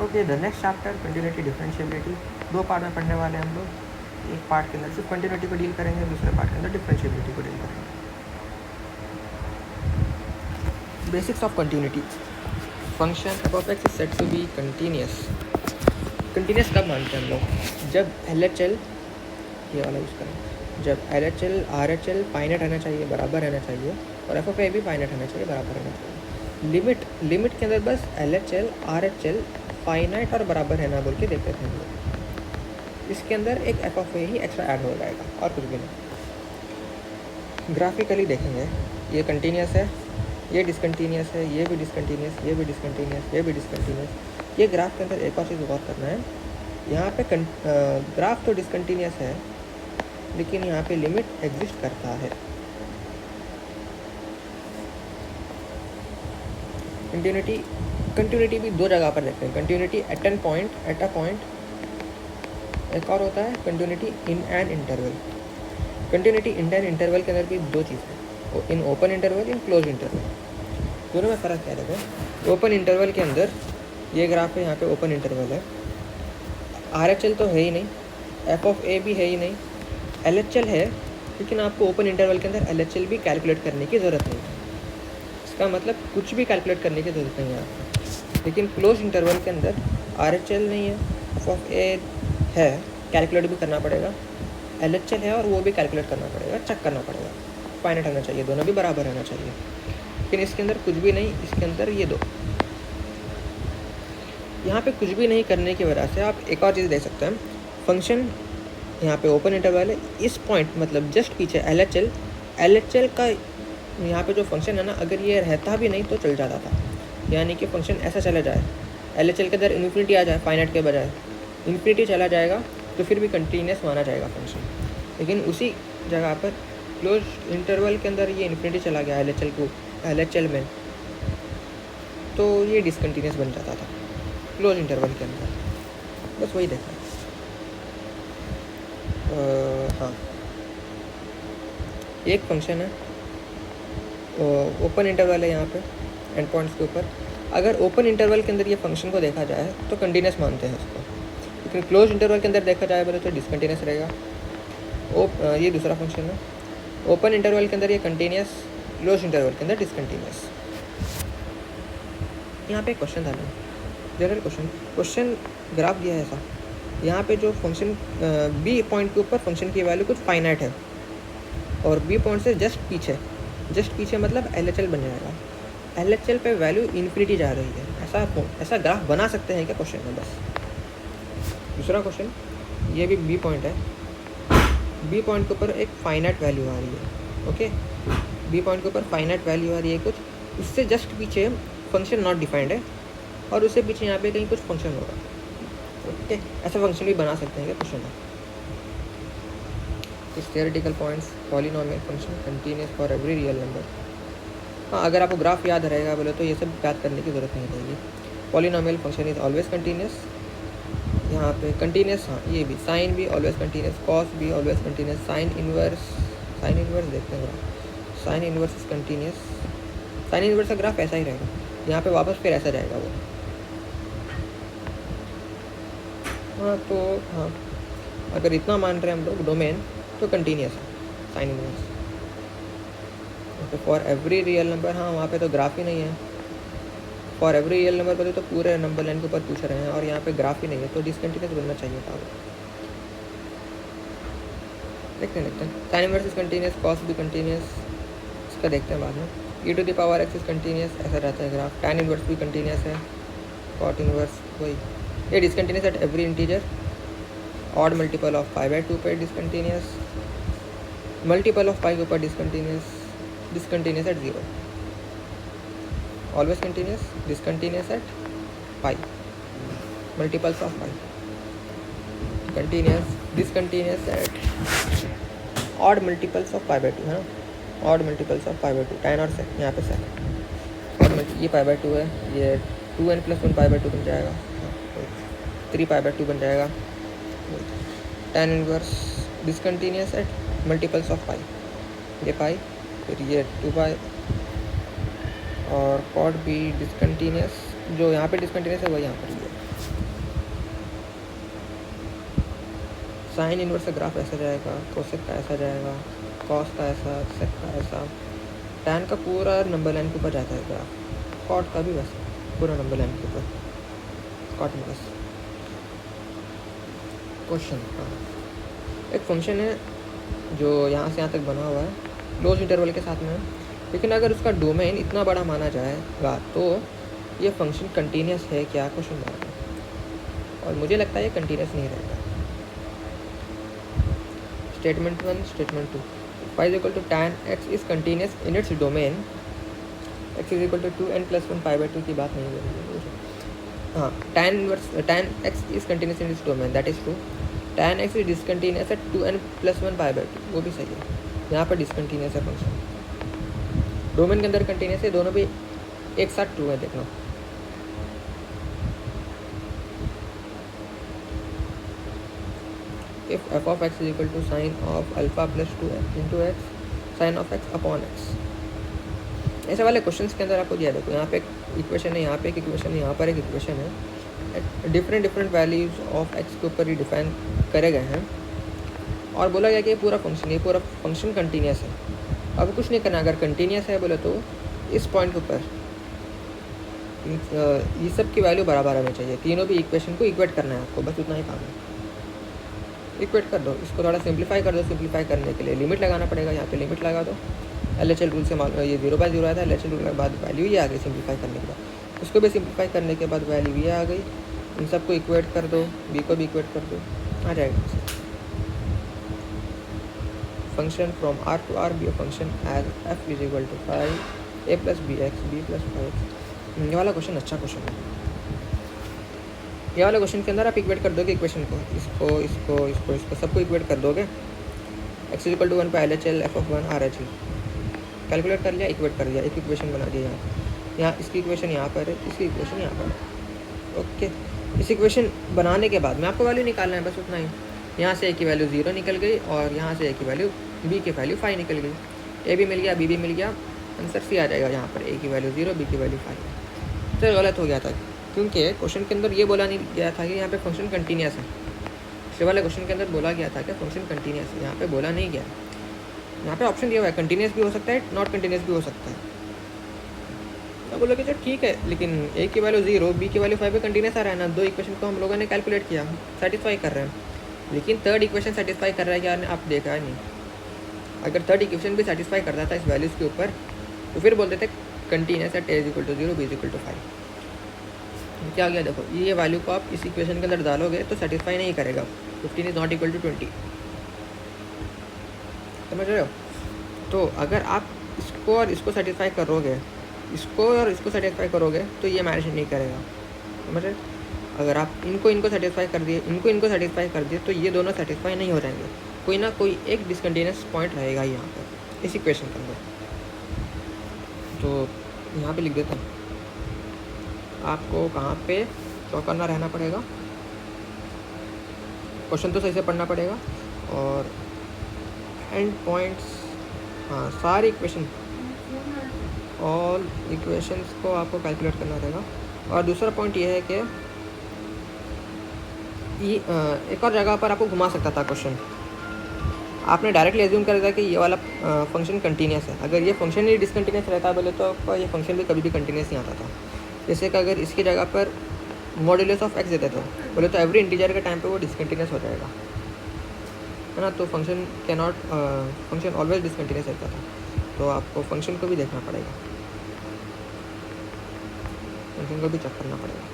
Okay, the next chapter continuity differentiability, 2 part में पढ़ने वाले हैं हम लोग। एक पार्ट के अंदर सिर्फ कंटिन्यूटी को डील करेंगे, दूसरे पार्ट के अंदर डिफरेंशिएबिलिटी को डील करेंगे। Basics of continuity. Function f of x is said to be continuous. Continuous कब मानते हैं हम लोग? जब LHL, ये वाला यूज़ करें, जब LHL RHL फाइनाइट रहना चाहिए, बराबर रहना चाहिए, और एफ ऑफ ए भी फाइनाइट रहना चाहिए, बराबर रहना चाहिए। लिमिट के अंदर बस LHL RHL फाइनाइट और बराबर रहना बोल के देखते थे हम लोग। इसके अंदर एक F of A he extra add हो जाएगा और कुछ भी नहीं। ग्राफिकली देखेंगे, ये कंटिन्यूस है, ये डिसकंटिन्यूस है, ये भी डिसकंटिन्यूस, ये भी डिसकंटिन्यूस, ये भी डिसकंटिन्यूस। ये ग्राफ के अंदर एक और चीज़ गौर करना है, यहाँ पे ग्राफ तो डिसकंटिन्यूस है, लेकिन यहाँ पे लिमिट एग्जिस्ट करता है। कंटिन्यूटी भी 2 जगह पर देखते हैं। कंटिन्यूटी एट अ पॉइंट, एक और होता है continuity in an interval. Continuity in an interval के अंदर भी 2 चीज़ें, in open interval, in close interval. दोनों में फ़र्क क्या है? ओपन इंटरवल के अंदर ये ग्राफ है, यहाँ पे ओपन इंटरवल है, RHL तो है ही नहीं, एफ ऑफ ए भी है ही नहीं, LHL है, लेकिन आपको ओपन इंटरवल के अंदर LHL भी कैलकुलेट करने की ज़रूरत नहीं है। इसका मतलब कुछ भी कैलकुलेट करने की ज़रूरत नहीं है आपको। लेकिन क्लोज इंटरवल के अंदर RHL नहीं है, एफ ऑफ ए है, कैलकुलेट भी करना पड़ेगा, LHL है और वो भी कैलकुलेट करना पड़ेगा, चेक करना पड़ेगा, फाइनाइट रहना चाहिए, दोनों भी बराबर रहना चाहिए। लेकिन इसके अंदर कुछ भी नहीं, इसके अंदर ये 2, यहाँ पे कुछ भी नहीं करने की वजह से आप एक और चीज़ देख सकते हैं। फंक्शन यहाँ पे ओपन इंटरवल है, इस पॉइंट मतलब जस्ट पीछे LHL का यहाँ पे जो फंक्शन है ना, अगर ये रहता भी नहीं तो चल जाता था। यानी कि फंक्शन ऐसा चला जाए, LHL के अंदर इन्फिनिटी आ जाए, फाइनाइट के बजाय इन्फिनिटी चला जाएगा, तो फिर भी कंटिन्यूस माना जाएगा फंक्शन। लेकिन उसी जगह पर क्लोज इंटरवल के अंदर ये इन्फिनिटी चला गया LHL में, तो ये डिसकंटिन्यूस बन जाता था क्लोज इंटरवल के अंदर। बस वही देखना। हाँ, एक फंक्शन है, ओपन इंटरवल है यहाँ पे एंड पॉइंट्स के ऊपर। अगर ओपन इंटरवल के अंदर ये फंक्शन को देखा जाए तो कंटिन्यूस मानते हैं उसको, लेकिन क्लोज इंटरवल के अंदर देखा जाए बोले तो डिसकंटिन्यूस रहेगा। ये दूसरा फंक्शन है, ओपन इंटरवल के अंदर ये कंटिन्यूस, क्लोज इंटरवल के अंदर डिसकंटिन्यूस। यहाँ पे एक क्वेश्चन था ना, जनरल क्वेश्चन ग्राफ दिया है ऐसा, यहाँ पे जो फंक्शन बी पॉइंट के ऊपर फंक्शन की वैल्यू कुछ फाइनाइट है, और बी पॉइंट से जस्ट पीछे मतलब LHL बन जाएगा, LHL पे वैल्यू इन्फिनिटी जा रही है। ऐसा ग्राफ बना सकते हैं क्या क्वेश्चन में? बस दूसरा क्वेश्चन, ये भी बी पॉइंट है, बी पॉइंट के ऊपर एक फाइनाइट वैल्यू आ रही है। ओके, बी पॉइंट के ऊपर फाइनाइट वैल्यू आ रही है कुछ, उससे जस्ट पीछे फंक्शन नॉट डिफाइंड है, और उससे पीछे यहाँ पे कहीं कुछ फंक्शन होगा। ओके, ऐसा फंक्शन भी बना सकते हैं क्या क्वेश्चन में? कुछ theoretical points, polynomial function continuous for every real number. हाँ, अगर आपको ग्राफ याद रहेगा बोले तो ये सब याद करने की ज़रूरत नहीं रहेगी। Polynomial function is always continuous, यहाँ पे कंटिन्यूस, हाँ ये भी, साइन भी ऑलवेज कंटिन्यूस, कॉस भी ऑलवेज कंटिन्यूस, साइन इन्वर्स देखते हैं graph, sign inverse is continuous, sign inverse का ग्राफ ऐसा ही रहेगा, यहाँ पे वापस फिर ऐसा जाएगा वो। हाँ तो हाँ, अगर इतना मान रहे हैं हम लोग डोमेन, तो कंटिन्यूस है साइन इन्वर्स। तो फॉर एवरी रियल नंबर, हाँ वहाँ पे तो ग्राफ ही नहीं है, फॉर एवरी रियल नंबर बोले तो पूरे नंबर लाइन के ऊपर पूछ रहे हैं, और यहाँ पे ग्राफ ही नहीं है, तो डिसकंटिन्यूस बनना चाहिए था वो। देखते हैं sign inverse is continuous, cos भी कंटिन्यूस, इसका देखते हैं बाद में। e⁻x इज कंटिन्यूस, ऐसा रहता है ग्राफ। tan इन्वर्स भी कंटिन्यूस है, cot इन्वर्स वही। ये discontinuous at every integer, odd multiple of π/2 पे डिसकंटिन्यूस, मल्टीपल ऑफ पाई के ऊपर discontinuous at 0, always continuous, discontinuous at pi, multiples of pi, continuous, discontinuous at odd multiples of π/2 है ना, odd multiples of π/2, tan और sec, यहाँ पे sec, और ये π/2 है, ये 2n + 1 π/2 बन जाएगा, 3 π/2 बन जाएगा। tan inverse discontinuous at multiples of pi, ये पाई, फिर ये 2 पाई, और cot भी डिसकंटिन्यूस, जो यहाँ पे डिसकंटिन्यूस है वो यहाँ पर ही है। साइन इनवर्स का ग्राफ ऐसा जाएगा, कोसेक का ऐसा जाएगा, कॉस का ऐसा, सेक का ऐसा, टैन का पूरा नंबर लाइन के ऊपर जाता है ग्राफ, कॉट का भी वैसा पूरा नंबर लाइन के ऊपर, कॉट इनवर्स। क्वेश्चन, हाँ, एक फंक्शन है जो यहाँ से यहाँ तक बना हुआ है क्लोज इंटरवल के साथ में है, लेकिन अगर उसका डोमेन इतना बड़ा माना जाएगा तो ये फंक्शन कंटिन्यूस है क्या, क्वेश्चन मार्क है। और मुझे लगता है ये कंटिन्यूस नहीं रहेगा। Statement 1, statement 2, y is equal to tan x is continuous in its domain, x is equal to 2n + 1 π/2 की बात नहीं करेंगे। हाँ, tan x is continuous in its domain, that is true. tan x is discontinuous at 2n + 1 π/2, वो भी सही है। यहाँ पर डिसकंटिन्यूस है फंक्शन, डोमेन के अंदर कंटिन्यूस है, दोनों भी एक साथ ट्रू है। देखना, if f of x is equal to sine of alpha plus 2 into x sine of x upon x, ऐसे वाले क्वेश्चन के अंदर आपको दिया, देखो यहाँ पे एक इक्वेशन है, यहाँ पे एक इक्वेशन है, यहाँ पर एक इक्वेशन है, डिफरेंट वैल्यूज ऑफ x के ऊपर ही डिफाइन करे गए हैं और बोला गया कि ये पूरा फंक्शन कंटिन्यूस है। अब कुछ नहीं करना, अगर कंटिन्यूस है बोले तो इस पॉइंट के ऊपर ये सब की वैल्यू बराबर आनी चाहिए, तीनों भी इक्वेशन को इक्वेट करना है आपको, बस उतना ही काम है। इक्वेट कर दो, इसको थोड़ा सिंप्लीफाई कर दो। सिंप्लीफाई करने के लिए लिमिट लगाना पड़ेगा, यहाँ पे लिमिट लगा दो। LHL रूल से मालूम, ये 0/0 आया था, LHL रूल के बाद वैल्यू ये आ गई सिंप्लीफाई करने के बाद, उसको भी सिंप्लीफाई करने के बाद वैल्यू ये आ गई। इन सबको इक्वेट कर दो, बी को भी इक्वेट कर दो, आ जाएगा function from R to R be function as f is equal to 5 a + bx b + 5। ये वाला क्वेश्चन अच्छा क्वेश्चन है। ये वाले क्वेश्चन के अंदर आप इक्वेट कर दोगे इक्वेशन को, इसको सबको इक्वेट कर दोगे। x इक्वल टू 1 पे LHL f(1) RHL कैलकुलेट कर लिया, इक्वेट कर दिया, एक इक्वेशन बना दिया। यहाँ इसकी इक्वेशन यहाँ पर है, इसकी इक्वेशन यहाँ पर है। ओके, इस इक्वेशन बनाने के बाद में आपको वैल्यू निकालना है, बस उतना ही। यहाँ से a की वैल्यू 0 निकल गई और यहाँ से a की वैल्यू b की वैल्यू 5 निकल गई। a भी मिल गया, b भी मिल गया, आंसर सी आ जाएगा। यहाँ पर a की वैल्यू 0, b की वैल्यू 5। तो गलत हो गया था क्योंकि क्वेश्चन के अंदर ये बोला नहीं गया था कि यहाँ पे फंक्शन कंटिन्यूस है। इस वाले क्वेश्चन के अंदर बोला गया था कि फंक्शन कंटिन्यूस है, यहाँ पे बोला नहीं गया। यहाँ पे ऑप्शन दिया हुआ है, कंटिन्यूस भी हो सकता है, नॉट कंटिन्यूस भी हो सकता है। तो बोलोगे चलो ठीक है, लेकिन a की वैल्यू 0, b की वैल्यू 5 पे कंटिन्यूस आ रहा है ना। दो इक्वेशन को हम लोगों ने कैलकुलेट किया, सेटिस्फाई कर रहे हैं, लेकिन थर्ड इक्वेशन सेटिस्फाई कर रहा है क्या आप देखा है नहीं। अगर थर्ड इक्वेशन भी सेटिस्फाई करता था इस वैल्यूज़ के ऊपर तो फिर बोलते थे continuous at a is equal to 0, b is equal to 5। क्या हो गया, देखो ये वैल्यू को आप इस इक्वेशन के अंदर डालोगे तो सेटिस्फाई नहीं करेगा। 15 इज नॉट इक्वल टू 20, समझ रहे हो। तो अगर आप इसको और इसको सेटिस्फाई करोगे, इसको और इसको सेटिस्फाई करोगे तो ये मैच नहीं करेगा, समझ रहे। अगर आप इनको सेटिस्फाई कर दिए, इनको सेटिस्फाई कर दिए तो ये दोनों सेटिस्फाई नहीं हो जाएंगे, कोई ना कोई एक डिसकंटिन्यूस पॉइंट रहेगा यहाँ पर इस इक्वेशन के अंदर। तो यहाँ पे लिख देता हूँ, आपको कहाँ पे चौकन्ना रहना पड़ेगा, क्वेश्चन तो सही से पढ़ना पड़ेगा और एंड पॉइंट्स, हाँ सारी इक्वेशन, ऑल इक्वेशंस को आपको कैलकुलेट करना रहेगा। और दूसरा पॉइंट ये है कि एक और जगह पर आपको घुमा सकता था क्वेश्चन। आपने डायरेक्टली एज्यूम कर दिया कि ये वाला फंक्शन कंटिन्यूस है। अगर ये फंक्शन ही डिसकंटिन्यूस रहता बोले तो आपका ये फंक्शन भी कभी भी कंटिन्यूस नहीं आता था। जैसे कि अगर इसकी जगह पर मॉड्यूलस ऑफ एक्स देते थे बोले तो एवरी इंटीजर के टाइम पे वो डिसकंटिन्यूस हो जाएगा, है ना। तो फंक्शन ऑलवेज डिसकंटिन्यूस रहता था। तो आपको फंक्शन को भी देखना पड़ेगा, फंक्शन को भी चेक करना पड़ेगा।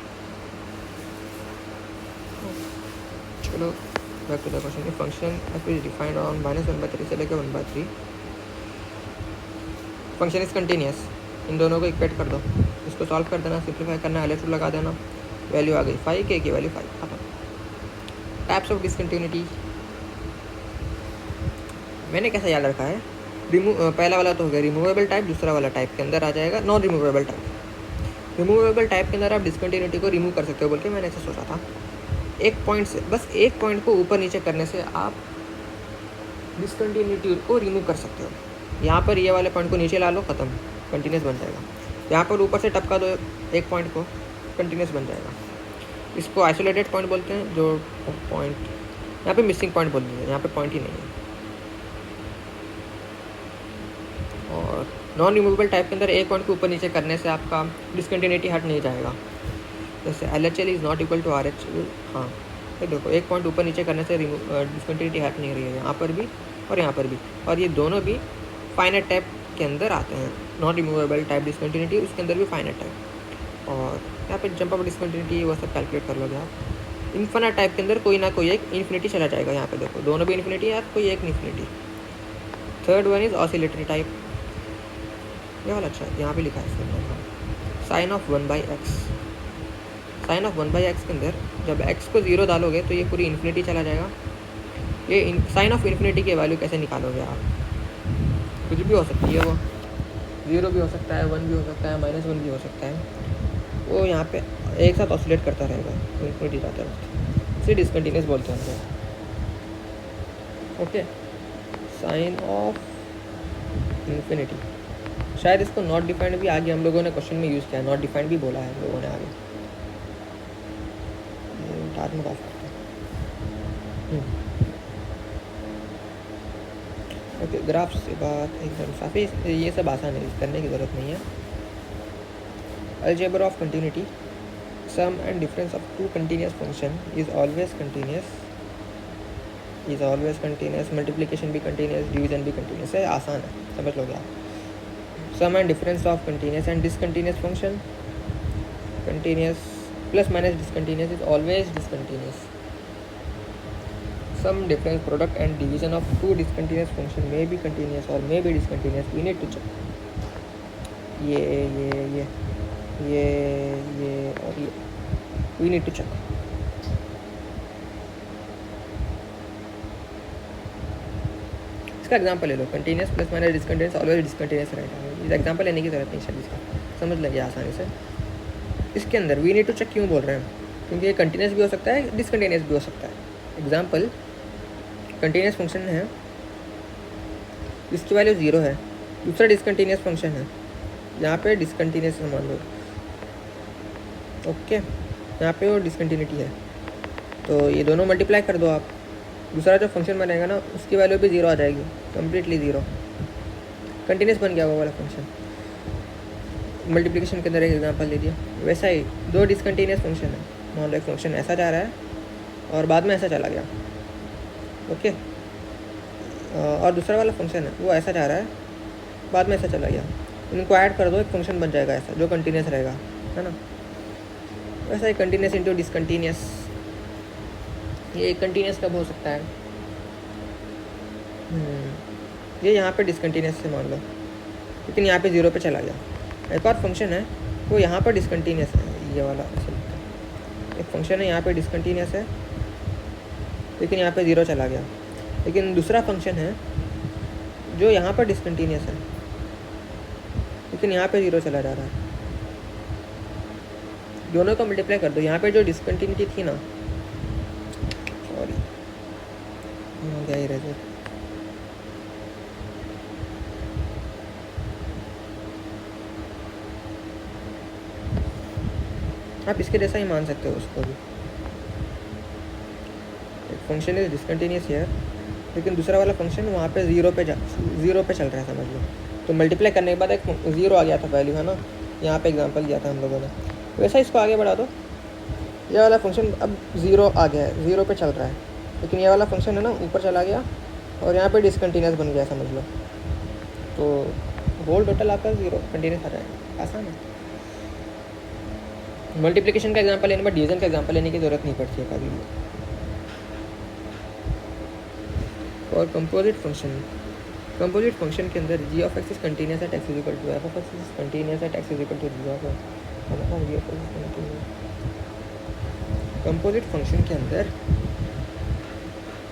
चलो back to the question. Function f is defined on -1/3 से लेकर 1/3, फंक्शन इज कंटिन्यूस। इन दोनों को इक्वेट कर दो, इसको सॉल्व कर देना, सिंप्लीफाई करना, LHL लगा देना, वैल्यू आ गई 5, k की वैल्यू 5, खत्म। टाइप्स ऑफ डिसकंटिन्यूटी मैंने कैसा याद रखा है, पहला वाला तो हो गया रिमूवेबल टाइप, दूसरा वाला टाइप के अंदर आ जाएगा non removable type. Removable type के अंदर आप डिसकंटिन्यूटी को रिमूव कर सकते हो बोल के मैंने ऐसा सोचा था। एक पॉइंट से, बस एक पॉइंट को ऊपर नीचे करने से आप डिसकंटिन्यूटी को रिमूव कर सकते हो। यहाँ पर ये वाले पॉइंट को नीचे ला लो, ख़त्म, कंटिन्यूस बन जाएगा। यहाँ पर ऊपर से टपका दो एक पॉइंट को, कंटिन्यूस बन जाएगा। इसको आइसोलेटेड पॉइंट बोलते हैं, जो पॉइंट यहाँ पे मिसिंग पॉइंट बोल दीजिए, यहाँ पे पॉइंट ही नहीं है। और नॉन रिमूवेबल टाइप के अंदर एक पॉइंट को ऊपर नीचे करने से आपका डिसकंटिन्यूटी हट नहीं जाएगा। जैसे LHL is not equal to RH। हाँ, ये देखो एक पॉइंट ऊपर नीचे करने से डिसकंटिन्यूटी हट नहीं रही है, यहाँ पर भी और यहाँ पर भी, और ये दोनों भी फाइनाइट टाइप के अंदर आते हैं। नॉन रिमूवेबल टाइप डिसकंटिन्यूटी, उसके अंदर भी फाइनाइट टाइप। और यहाँ पे जंप अप डिसकंटिन्यूटी वो सब कैलकुलेट कर लोगे आप। इन्फिनिट टाइप के अंदर कोई ना कोई एक इन्फिनिटी चला जाएगा, यहाँ पे देखो दोनों भी इन्फिनिटी है, कोई एक infinity. Third one is oscillatory type, ये वाला अच्छा है, यहाँ पे लिखा है sign of 1/x। Sign of 1/x के अंदर जब x को 0 डालोगे तो ये पूरी इन्फिनिटी चला जाएगा। ये साइन ऑफ इन्फिनिटी की वैल्यू कैसे निकालोगे आप? कुछ भी हो सकती है वो, 0 भी हो सकता है, 1 भी हो सकता है, -1 भी हो सकता है। वो यहाँ पे एक साथ ऑसिलेट करता रहेगा इन्फिनिटी जाता है, इसे डिसकंटिन्यूस बोलते हैं। ओके, साइन ऑफ इन्फिनिटी, शायद इसको नॉट डिफाइंड भी आगे हम लोगों ने क्वेश्चन में यूज़ किया, नॉट डिफाइंड भी बोला है हम लोगों ने आगे। बाद में बात करते हैं। ओके, ग्राफ से बात एकदम काफ़ी, ये सब आसान है, करने की ज़रूरत नहीं है। Algebra of continuity, sum and difference of two continuous function is always continuous, multiplication भी कंटिन्यूस, डिवीजन भी कंटिन्यूस है, आसान है, समझ लोगे आप। Sum and difference of continuous and discontinuous function, continuous plus minus discontinuous is always discontinuous. Some difference product and division of two discontinuous function may be continuous or may be discontinuous. We need to check. ये और ये we need to check. इसका example ले लो, continuous plus minus discontinuous always discontinuous रहेगा। इस example लेने की जरूरत नहीं शायद, इसका समझ लेंगे आसानी से। इसके अंदर वी नीड टू चेक क्यों बोल रहे हैं? क्योंकि ये कंटिन्यूस भी हो सकता है, डिसकंटिन्यूस भी हो सकता है। एग्जांपल, कंटिन्यूस फंक्शन है, इसकी वैल्यू 0 है, दूसरा डिसकंटिन्यूस फंक्शन है, यहाँ पे डिसकंटिन्यूस मान लो। ओके, यहाँ पे वो डिसकंटिन्यूटी है, तो ये दोनों मल्टीप्लाई कर दो आप, दूसरा जो फंक्शन बनेगा ना उसकी वैल्यू भी 0 आ जाएगी, कम्प्लीटली 0, कंटिन्यूस बन गया वो वाला फंक्शन। मल्टीप्लिकेशन के अंदर एक एग्जांपल ले दिया, वैसा ही दो डिसकंटिन्यूस फंक्शन है, मान लो एक फंक्शन ऐसा जा रहा है और बाद में ऐसा चला गया, ओके, और दूसरा वाला फंक्शन है वो ऐसा जा रहा है, बाद में ऐसा चला गया, इनको ऐड कर दो, एक फंक्शन बन जाएगा ऐसा जो कंटिन्यूस रहेगा, है ना। वैसा ही कंटिन्यूस इंटू डिसकंटिन्यूस, ये कंटिन्यूस कब हो सकता है? ये यहाँ पे डिसकंटिन्यूस से मान लो, लेकिन यहाँ पे 0 पे चला गया। एक और फंक्शन है वो यहाँ पर डिसकंटिन्यूस है, ये वाला एक फंक्शन है यहाँ पे डिसकंटिन्यूस है, लेकिन यहाँ पे 0 चला गया। लेकिन दूसरा फंक्शन है जो यहाँ पर डिसकंटिन्यूस है, लेकिन यहाँ पे 0 चला जा रहा है। दोनों को मल्टीप्लाई कर दो, यहाँ पे जो डिसकंटिन्यूटी थी ना, सॉरी क्या ही रह, आप इसके जैसा ही मान सकते हो उसको भी। एक फंक्शन इज डिसकंटिन्यूस हियर, लेकिन दूसरा वाला फंक्शन वहाँ पे 0 पे चल रहा है, समझ लो। तो मल्टीप्लाई करने के बाद एक 0 आ गया था वैल्यू, है ना, यहाँ पे एग्जांपल दिया था हम लोगों ने। वैसा इसको आगे बढ़ा दो, ये वाला फंक्शन अब 0 आ गया है, 0 पे चल रहा है, लेकिन ये वाला फंक्शन है ना ऊपर चला गया और यहाँ पे डिसकंटिन्यूस बन गया, समझ लो। तो होल टोटल आपका 0 कंटिन्यूस आ जाएगा, आसान है। मल्टीप्लिकेशन का एग्जांपल लेने पर डिवीजन का एग्जांपल लेने की ज़रूरत नहीं पड़ती है कभी भी। और कंपोजिट फंक्शन के अंदर g of x is continuous at x is equal to f of x is continuous at x is equal to g of x। Composite function के अंदर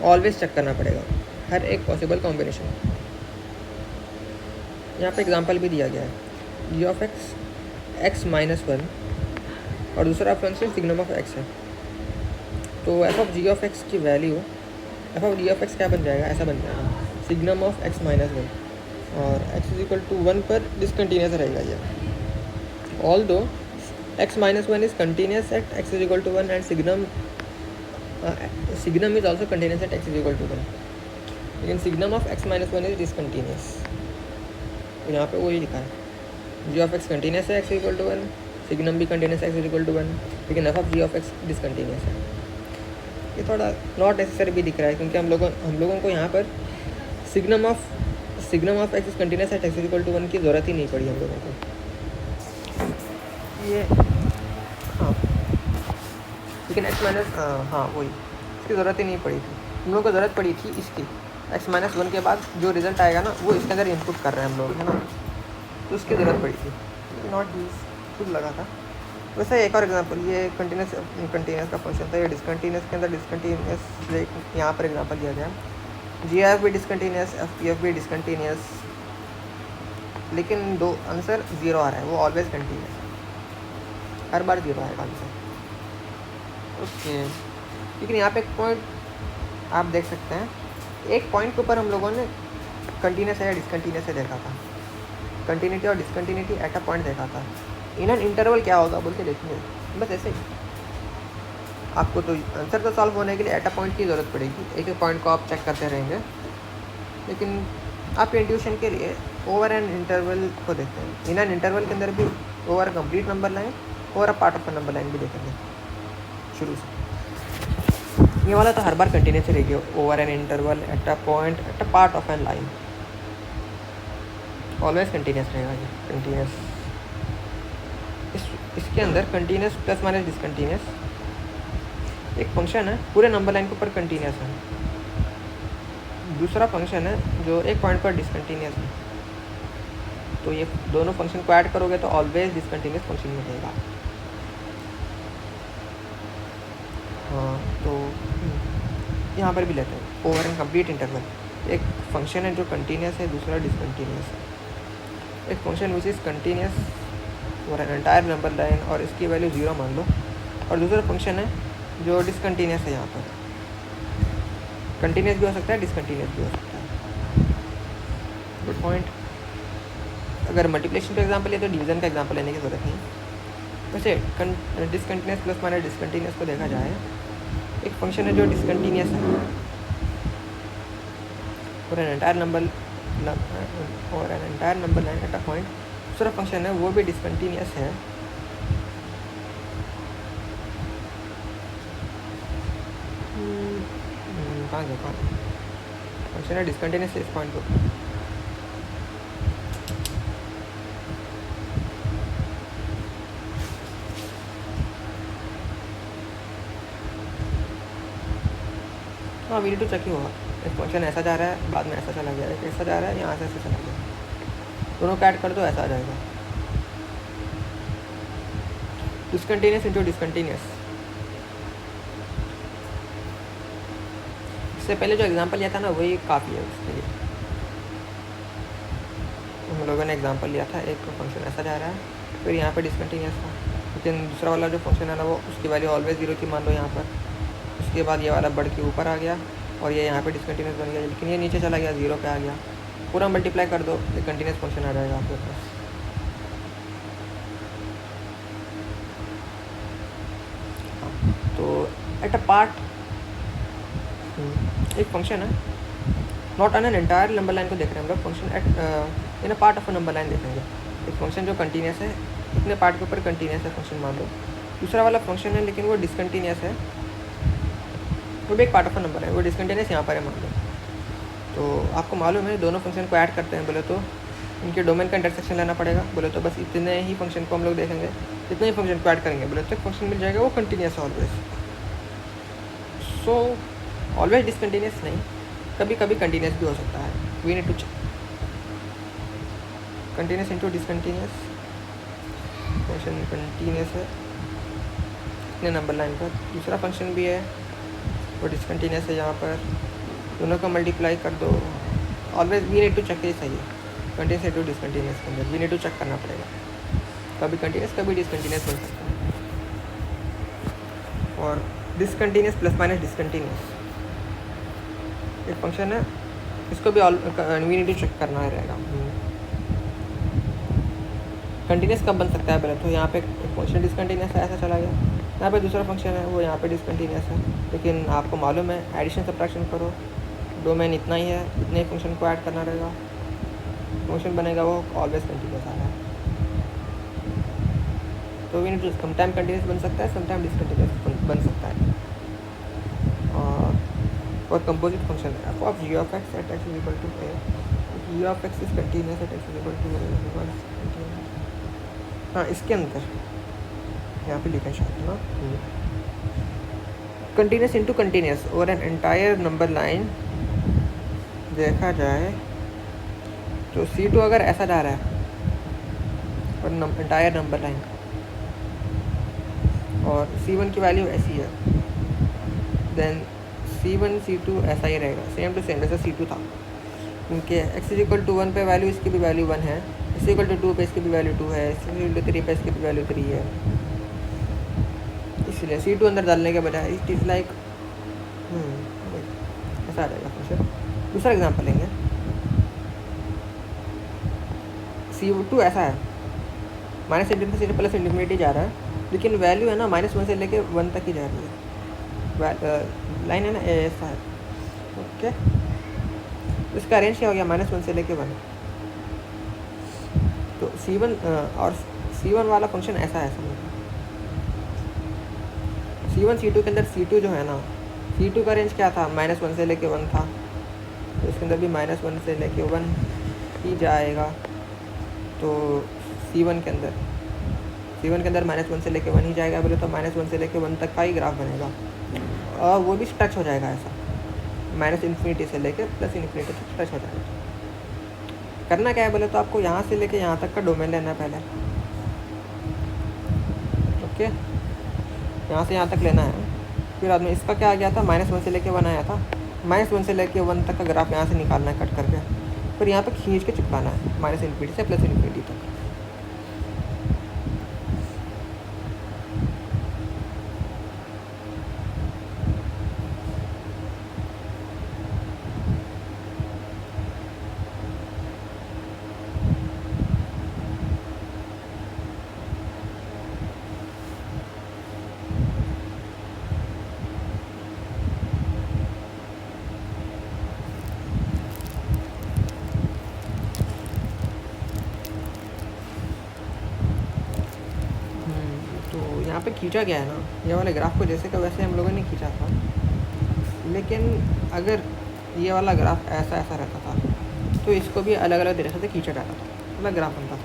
ऑलवेज चेक करना पड़ेगा हर एक पॉसिबल कॉम्बिनेशन। यहाँ पे example भी दिया गया है, g ऑफ x -1 और दूसरा फंक्शन सिग्नम ऑफ x है। तो f of g of x की value, f of g of x क्या बन जाएगा, ऐसा बन जाएगा सिग्नम ऑफ x -1, और x इज इक्वल टू 1 पर डिसकंटिन्यूस रहेगा ये। ऑल दो x -1 is continuous at x is equal to 1 and signum signum is also continuous at x is equal to 1, लेकिन signum of x minus 1 is discontinuous. तो यहाँ पे वही लिखा है जी ऑफ एक्स कंटिन्यूस है x इक्वल टू 1, सिग्नम भी continuous x is equal to 1, लेकिन f of g of x discontinuous है। ये थोड़ा नॉट नेसेसरी भी दिख रहा है, क्योंकि हम लोगों को यहाँ पर signum of x is continuous at x is equal to 1 की ज़रूरत ही नहीं पड़ी हम लोगों को। ये हाँ, लेकिन x माइनस हाँ वही, इसकी ज़रूरत ही नहीं पड़ी थी। हम लोगों को ज़रूरत पड़ी थी इसकी, x माइनस 1 के बाद जो रिज़ल्ट आएगा ना वो इसके अंदर इनपुट कर रहे हैं हम लोग, है ना, तो उसकी ज़रूरत पड़ी थी, नॉट यूज खुद लगा था। वैसे एक और एग्जांपल, ये कंटिन्यूस का फंक्शन था, ये डिसकंटिन्यूस के अंदर डिसकंटिन्यूस यहाँ पर एग्जांपल दिया गया, जी एफ भी डिसकंटिन्यूस, एफ पी एफ भी डिसकंटिन्यूस, लेकिन दो आंसर 0 आ रहा है, वो ऑलवेज कंटिन्यूस, हर बार 0 आएगा आंसर। ओके, लेकिन यहाँ पे एक पॉइंट आप देख सकते हैं, एक पॉइंट के ऊपर हम लोगों ने कंटिन्यूस है या डिसकंटिन्यूस है देखा था, कंटिन्यूटी और डिसकंटिन्यूटी एट अ पॉइंट देखा था। इन एन इंटरवल क्या होगा बोल के देखेंगे, बस ऐसे ही। आपको तो आंसर तो सॉल्व होने के लिए एट अ पॉइंट की ज़रूरत पड़ेगी, एक एक पॉइंट को आप चेक करते रहेंगे, लेकिन आपके इंट्यूशन के लिए ओवर एन इंटरवल को देखते हैं। इन एन इंटरवल के अंदर भी over complete number line, over a part of a number line भी देखेंगे शुरू से। ये वाला तो हर बार कंटिन्यूस रहेगी, over an interval, at a point, at a part of an line, always continuous रहेगा ये, कंटिन्यूस। इसके अंदर कंटिन्यूस प्लस माइनस डिसकंटिन्यूस एक फंक्शन है, पूरे नंबर लाइन के ऊपर कंटिन्यूस है, दूसरा फंक्शन है जो एक पॉइंट पर डिसकंटिन्यूस है। तो ये दोनों फंक्शन को ऐड करोगे तो ऑलवेज डिसकंटिन्यूस फंक्शन मिलेगा। हाँ, तो यहाँ पर भी लेते हैं ओवर एन कंप्लीट इंटरवल, एक फंक्शन है जो कंटिन्यूस है, दूसरा डिसकंटिन्यूस है। एक function which is continuous over N entire number line और इसकी वैल्यू 0 मान लो, और दूसरा फंक्शन है जो डिसकंटिन्यूस है, यहाँ पर कंटिन्यूस भी हो सकता है, डिसकंटिन्यूस भी हो सकता है। Good point. अगर मल्टीप्लिकेशन का एग्जांपल है तो डिवीजन का एग्जांपल लेने की ज़रूरत नहीं। वैसे डिसकंटिन्यूस प्लस माइनस डिसकंटिन्यूस को देखा जाए, एक फंक्शन है जो डिसकंटिन्यूस है और an entire number line at a point, दूसरा फंक्शन है वो भी डिसकंटिन्यूस है कहाँ गया फंक्शन है डिसकंटिन्यूस इस पॉइंट को। हाँ, वी नीड टू चेक ही होगा, एक फंक्शन ऐसा जा रहा है, बाद में ऐसा चला गया, एक ऐसा जा रहा है, यहाँ से ऐसा चला गया, दोनों को ऐड कर दो ऐसा आ जाएगा। डिसकंटिन्यूस इंटू डिसकंटिन्यूस, इससे पहले जो एग्जांपल लिया था ना वही काफ़ी है उसके लिए। हम लोगों ने एग्जांपल लिया था, एक फंक्शन ऐसा जा रहा है, फिर यहाँ पर डिसकंटिन्यूस था, लेकिन दूसरा वाला जो फंक्शन है ना वो उसकी वैल्यू ऑलवेज 0 की मान लो यहाँ पर, उसके बाद ये वाला बढ़ के ऊपर आ गया और ये यहाँ पे डिसकंटिन्यूस बन गया, लेकिन ये नीचे चला गया, 0 पे आ गया, पूरा मल्टीप्लाई कर दो तो कंटिन्यूस फंक्शन आ जाएगा आपके पास। तो एट अ पार्ट एक फंक्शन है, not on an entire number line को देख रहे हैं हम लोग, function at in a part of a number line देखेंगे। एक फंक्शन जो कंटिन्यूस है, इतने पार्ट के ऊपर कंटिन्यूस है फंक्शन मान लो, दूसरा वाला फंक्शन है लेकिन वो डिसकंटिन्यूस है, वो भी एक पार्ट ऑफ अ नंबर है, वो डिसकंटिन्यूस यहाँ पर है मान लो। तो आपको मालूम है दोनों फंक्शन को ऐड करते हैं बोले तो इनके डोमेन का इंटरसेक्शन लेना पड़ेगा, बोले तो बस इतने ही फंक्शन को हम लोग देखेंगे, इतने ही फंक्शन को ऐड करेंगे बोले तो एक फंक्शन मिल जाएगा, वो कंटिन्यूस है ऑलवेज। सो ऑलवेज डिसकंटिन्यूस नहीं, कभी कभी कंटिन्यूस भी हो सकता है, we need to check. Continuous into discontinuous, function continuous है इतने नंबर लाइन पर, दूसरा फंक्शन भी है वो डिसकंटिन्यूस है यहाँ पर, दोनों को मल्टीप्लाई कर दो, always we need to check ये सही है। कंटिन्यूस इंटू डिसकंटिन्यूस के अंदर वी नीड टू चेक करना पड़ेगा, कभी कंटिन्यूस कभी डिसकंटिन्यूस बन सकता है। और डिसकंटिन्यूस प्लस माइनस डिसकंटिन्यूस एक फंक्शन है, इसको भी वी नीड टू चेक करना रहेगा। कंटिन्यूस कब बन सकता है पहले तो यहाँ पे एक फंक्शन डिसकंटिन्यूस है ऐसा चला गया, यहाँ पे दूसरा फंक्शन है वो यहाँ पे डिसकंटिन्यूस है, लेकिन आपको मालूम है एडिशन सब्ट्रैक्शन करो, डोमेन इतना ही है, इतने फंक्शन को ऐड करना रहेगा, फंक्शन बनेगा वो ऑलवेज कंटिन्यूस आ रहा है। तो वी नीड समटाइम कंटिन्यूस बन सकता है, समटाइम डिसकंटिन्यूस बन सकता है। और कंपोजिट फंक्शन है f of g of x at x is equal to a, g of x is continuous at x is equal to a. हाँ, इसके अंदर यहाँ पे लिखा शायद ना, कंटिन्यूस इंटू कंटिन्यूस और एन एंटायर नंबर लाइन देखा जाए तो C2 अगर ऐसा जा रहा है और एंटायर नंबर लाइन और C1 की वैल्यू ऐसी है, देन C1 C2 ऐसा ही रहेगा, सेम टू सेम जैसा C2 था, क्योंकि x इज इक्वल टू 1 पे वैल्यू इसकी भी वैल्यू 1 है, x इक्वल टू 2 पे इसकी भी वैल्यू 2 है, x इक्वल टू 3 पे इसकी भी वैल्यू 3 है। इसलिए C2 अंदर डालने के बजाय इट इज़ लाइक ऐसा आ जाएगा फंक्शन। दूसरा एग्जांपल लेंगे, C2 ऐसा है, माइनस इंफिनिटी से प्लस इंफिनिटी जा रहा है, लेकिन वैल्यू है ना -1 से लेके 1 तक ही जा रही है, लाइन है ना ऐसा है। ओके, इसका रेंज क्या हो गया -1 से लेके 1। तो C1 और C1 वाला फंक्शन ऐसा है, समझो C1 C2 के अंदर C2 जो है ना, C2 का रेंज क्या था, -1 से लेके 1 था, तो इसके अंदर भी -1 से लेके 1 ही जाएगा। तो C1 के अंदर -1 से लेके 1 ही जाएगा, बोले तो -1 से लेके 1 तक का ही ग्राफ बनेगा, और वो भी स्ट्रेच हो जाएगा ऐसा, माइनस इन्फिनिटी से लेके प्लस इन्फिनिटी तक स्ट्रेच हो जाएगा। करना क्या है बोले तो आपको यहाँ से लेके यहाँ तक का डोमेन लेना है पहले। ओके, यहाँ से यहाँ तक लेना है, फिर बाद में इसका क्या आ गया था, -1 से लेके 1 आया था, -1 से लेके 1 तक का ग्राफ यहाँ से निकालना है कट करके, फिर यहाँ पे खींच के चिपकाना है माइनस इन्फिनिटी से प्लस इन्फिनिटी तक। यहाँ पे खींचा गया है ना, ये वाले ग्राफ को जैसे का वैसे हम लोगों ने खींचा था, लेकिन अगर ये वाला ग्राफ ऐसा ऐसा रहता था तो इसको भी अलग अलग तरीके से खींचा जाता था, अलग ग्राफ बनता था।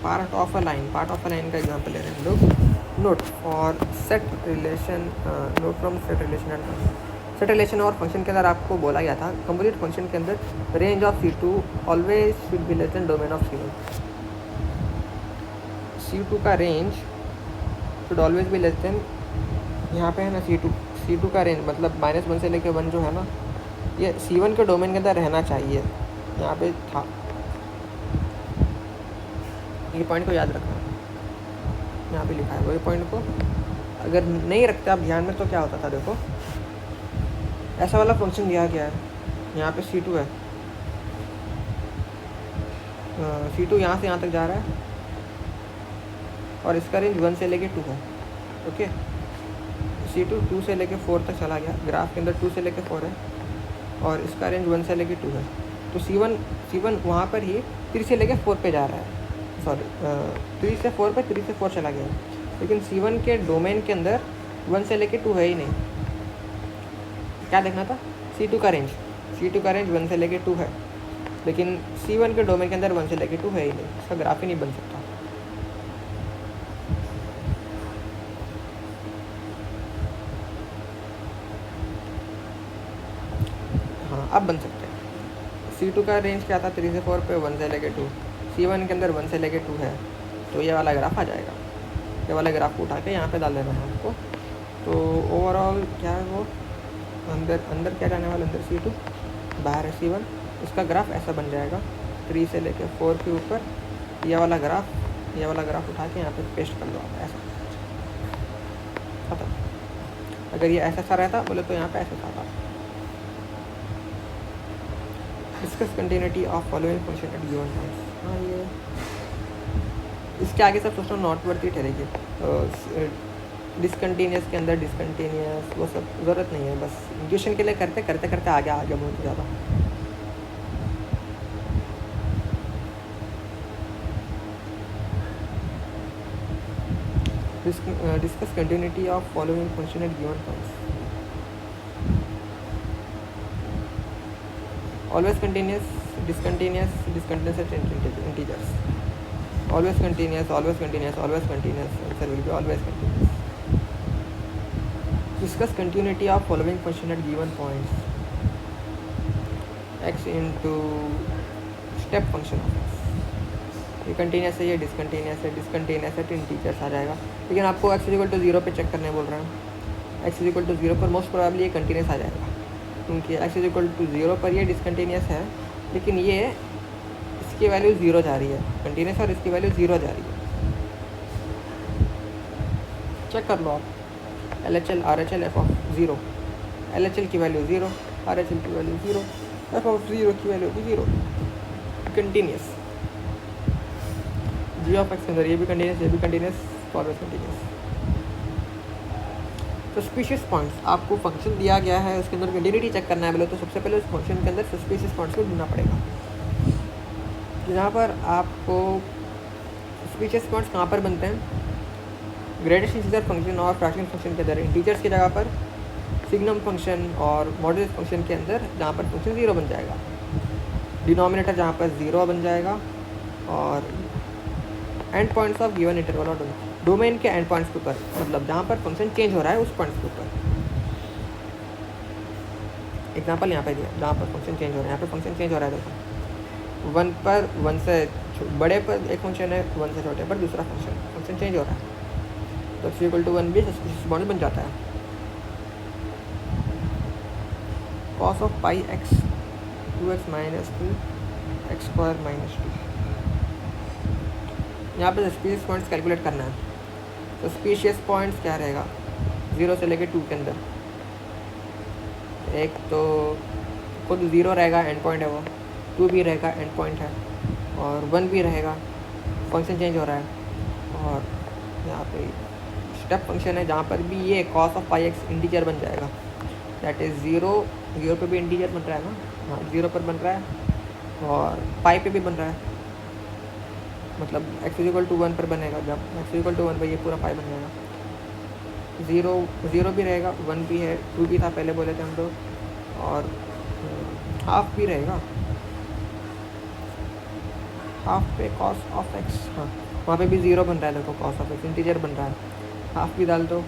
पार्ट ऑफ अ लाइन का एग्जांपल ले रहे हैं हम लोग। Note for set relation, note from set relation and set relation और फंक्शन के अंदर आपको बोला गया था कंप्लीट फंक्शन के अंदर range of C2 always should be less than domain of C1। C2 का range should always be less than, यहाँ पे है ना C2 का रेंज मतलब -1 से लेके 1 जो है ना, ये C1 के डोमेन के अंदर रहना चाहिए। यहाँ पे था, ये पॉइंट को याद रखना, यहाँ पे लिखा है वही पॉइंट को, अगर नहीं रखते आप ध्यान में तो क्या होता था, देखो ऐसा वाला फंक्शन दिया गया है, यहाँ पे C2 है, C2 यहाँ से यहाँ तक जा रहा है और इसका रेंज 1 से लेके 2 है। ओके, C2 2 से लेके 4 तक चला गया, ग्राफ के अंदर 2 से लेके 4 है और इसका रेंज 1 से लेके 2 है। तो C1 वहाँ पर ही 3 से लेके 4 पे जा रहा है, सॉरी 3 से 4 पे 3 से 4 चला गया, लेकिन C1 के डोमेन के अंदर 1 से लेके 2 है ही नहीं। क्या देखना था, C2 का रेंज 1 से लेके 2 है, लेकिन C1 के डोमेन के अंदर 1 से लेके 2 है ही नहीं, इसका ग्राफ ही नहीं बन सकता। हाँ, अब बन सकते हैं। C2 का रेंज क्या था, 3 से 4 पे 1 से लेके 2, C1 के अंदर 1 से लेके 2 है, तो ये वाला ग्राफ आ जाएगा। ये वाला ग्राफ को उठा के यहाँ पे डाल देना है आपको। तो ओवरऑल क्या है वो, अंदर क्या जाने वाला, अंदर C2, बाहर है C1, इसका ग्राफ ऐसा बन जाएगा 3 से लेके 4 के ऊपर ये वाला ग्राफ उठा के यहाँ पे पेस्ट कर दो आप, ऐसा खत्म। अगर ये ऐसा सा रहता बोले तो यहाँ पे ऐसा था। Discuss continuity of following function at given times. हाँ, ये इसके आगे सब सोचना नॉट वर्ती ठहरेगी। डिसकंटिन्यूस के अंदर डिसकंटिन्यूस वो सब ज़रूरत नहीं है, बस इंट्यूशन के लिए करते करते करते आगे बहुत ज़्यादा। Discuss continuity of following function at given points. Always continuous, discontinuous, discontinuous at integers. Always continuous, always continuous, always continuous, answer will be always continuous. Discuss continuity of following function at given points. X into step function of x, ये continuous है, ये discontinuous है, discontinuous at integers आ जाएगा। लेकिन आपको x equal to 0 पे check करने बोल रहा हूँ। एक्स इक्वल टू 0 पर मोस्ट प्रोबेबली ये कंटिन्यूस आ जाएगा, क्योंकि एक्स इक्वल टू 0 पर ये डिसकंटिन्यूस है, लेकिन ये इसकी वैल्यू 0 जा रही है, कंटिन्यूस और इसकी वैल्यू 0 जा रही है। चेक कर लो आप, LHL RHL f of 0, LHL की वैल्यू 0, RHL की वैल्यू 0, f ऑफ 0 की वैल्यू भी 0, कंटिन्यूस। g ऑफ x के अंदर ये भी कंटिन्यूस, ये भी continuous, always continuous. Suspicious points, आपको फंक्शन दिया गया है, उसके अंदर कंटिन्यूटी चेक करना है बोले तो सबसे पहले उस फंक्शन के अंदर सस्पिशियस पॉइंट्स को ढूंढना पड़ेगा। यहाँ पर आपको सस्पिशियस पॉइंट्स कहाँ पर बनते हैं? ग्रेटेस्ट इंटीजर फंक्शन और फ्रैक्शनल फंक्शन के अंदर, इंटीजर्स की जगह पर सिग्नम फंक्शन और मॉड्यूलस फंक्शन के अंदर, जहाँ पर फंक्शन 0 बन जाएगा, डिनोमिनेटर जहाँ पर 0 बन जाएगा, और and points of given interval और डोमेन के एंड पॉइंट्स के ऊपर, मतलब जहाँ पर फंक्शन चेंज हो रहा है उस पॉइंट्स के ऊपर। एग्जांपल यहाँ पे दिया, जहाँ पर फंक्शन चेंज हो रहा है, यहाँ पर फंक्शन चेंज हो रहा है, देखो 1 पर 1 से बड़े पर एक फंक्शन है, 1 से छोटे पर दूसरा फंक्शन चेंज हो रहा है, तो x इक्वल टू 1 भी सस्पिशियस बॉन्ड बन जाता है। cos of pi x 2x minus 2 x square minus 2। यहाँ पे सस्पिशियस पॉइंट्स कैलकुलेट करना है। सस्पिशियस पॉइंट्स क्या रहेगा? 0 से लेके 2 के अंदर, एक तो खुद 0 रहेगा, एंड पॉइंट है वो, 2 भी रहेगा, एंड पॉइंट है, और 1 भी रहेगा, फंक्शन चेंज हो रहा है, और यहाँ पे स्टेप फंक्शन है जहाँ पर भी ये cos of pi x integer बन जाएगा, दैट इज़ 0 पे भी इंटीजर बन रहा है ना, हाँ 0 पर बन रहा है और पाई पे भी बन रहा है, मतलब x इक्वल टू 1 पर बनेगा, जब x इक्वल टू 1 पर ये पूरा पाई बन जाएगा। 0 भी रहेगा, 1 भी है, 2 भी था पहले बोले थे हम लोग, और हाफ भी रहेगा, हाफ पे cos ऑफ x, हाँ वहाँ पे भी 0 बन रहा है, देखो cos ऑफ x इंटीजर बन रहा है, हाफ भी डाल दो,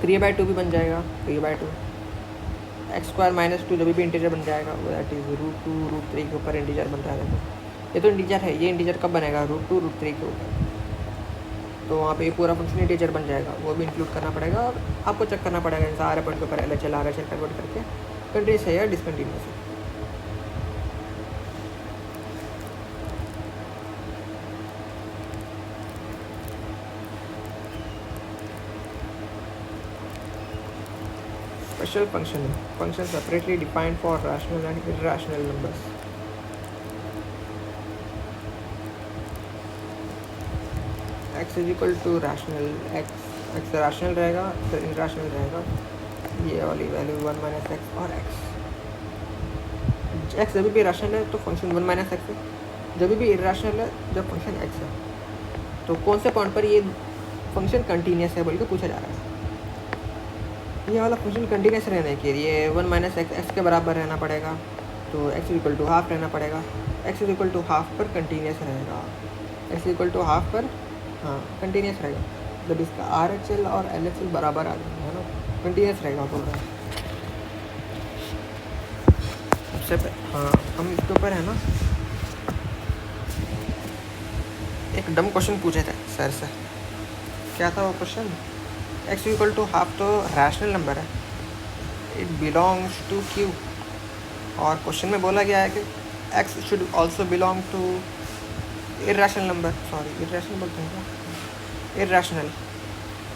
3/2 भी बन जाएगा, 3/2 x स्क्वायर माइनस 2 जब भी इंटीजर बन जाएगा, वो दैट इज़ √2 √3 के ऊपर इंटीजर बन रहा है। देखो ये तो इंटीजर है, ये इंटीजर कब बनेगा? √2 √3 के ऊपर, तो वहाँ पे ये पूरा फंक्शन इंटीजर बन जाएगा, वो भी इंक्लूड करना पड़ेगा, और आपको चेक करना पड़ेगा इन सारे पॉइंट के ऊपर LHL RHL कन्वर्ट करके कंटिन्यूस है या डिसकंटिन्यूस है। Special function separately defined for rational and irrational numbers. x is equal to rational, x rational रहेगा, तो irrational रहेगा, ये वाली वैल्यू 1 माइनस एक्स और x जब भी rational है तो फंक्शन 1 माइनस एक्स है, जब भी irrational है जब फंक्शन x है। तो कौन से पॉइंट पर ये फंक्शन कंटिन्यूस है बोल के पूछा जा रहा है। ये वाला फंक्शन कंटिन्यूस रहने के लिए 1 माइनस एक्स के बराबर रहना पड़ेगा, तो x इक्वल टू हाफ रहना पड़ेगा, x इक्वल टू हाफ पर कंटिन्यूस रहेगा, x इक्वल टू हाफ पर हाँ कंटिन्यूस रहेगा, जब इसका RHL और LHL बराबर आ जाएंगे, है ना, कंटिन्यूस रहेगा बोल रहा है। सबसे हाँ हम इसके ऊपर है ना एक डम क्वेश्चन पूछे थे सर से, क्या था वो question? x equal to half तो रैशनल नंबर है, इट बिलोंग्स टू q, और क्वेश्चन में बोला गया है कि x should also belong to irrational number, sorry irrational बोलते हैं क्या, इरेशनल,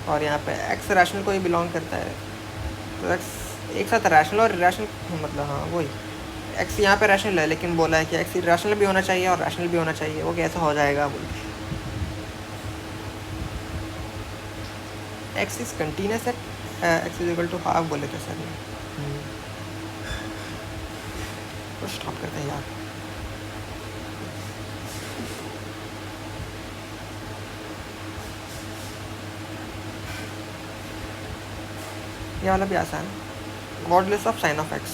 और यहाँ पे x रैशनल को ही बिलोंग करता है, तो x एक साथ रैशनल और इरेशनल, मतलब हाँ वही एक्स यहाँ पे रैशनल है, लेकिन बोला है कि एक्स रैशनल भी होना चाहिए और रैशनल भी होना चाहिए, वो कैसे हो जाएगा बोल के। X is continuous at x is equal to half बोले थे सर ने। तो स्टॉप करते हैं यार। ये वाला भी आसान है, modulus of sine of x.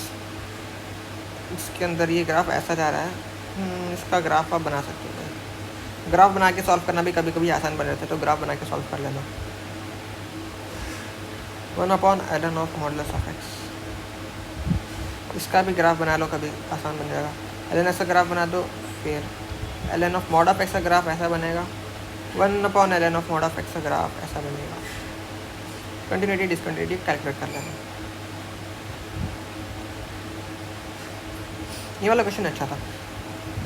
इसके अंदर ये ग्राफ ऐसा जा रहा है, इसका ग्राफ आप बना सकते हो। ग्राफ बना के सॉल्व करना भी कभी कभी आसान बन जाता है, तो ग्राफ बना के सॉल्व कर लेना। 1/ln of modulus of x, इसका भी ग्राफ बना लो, कभी आसान बन जाएगा। ln एक्स का ग्राफ बना दो, फिर ln of mod of x का ग्राफ ऐसा बनेगा। 1/ln of mod of x का ग्राफ ऐसा बनेगा। कंटिन्यूटी डिसकंटिन्यूटी कैलकुलेट कर लेना। ये वाला क्वेश्चन अच्छा था।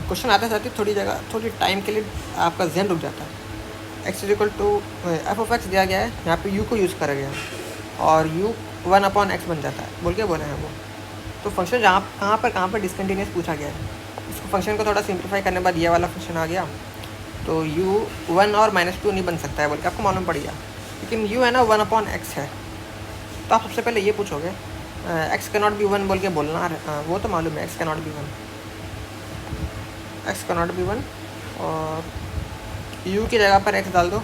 क्वेश्चन आते जाते थोड़ी जगह थोड़ी टाइम के लिए आपका जहन रुक जाता है। X is equal to f of x दिया गया है, यहाँ पे यू को यूज़ करा गया है और यू 1/x बन जाता है बोल के बोले हैं वो। तो फंक्शन जहाँ कहाँ पर डिसकंटिन्यूस पूछा गया है, इसको फंक्शन को थोड़ा सिंप्लीफाई करने के बाद ये वाला फंक्शन आ गया। तो u 1 और -2 नहीं बन सकता है बोल के आपको मालूम पड़ गया, लेकिन u है ना 1/x है। तो आप सबसे पहले ये पूछोगे x कैनॉट बी 1 बोल के बोलना, वो तो मालूम है x cannot be 1, x cannot be 1 और u की जगह पर x डाल दो।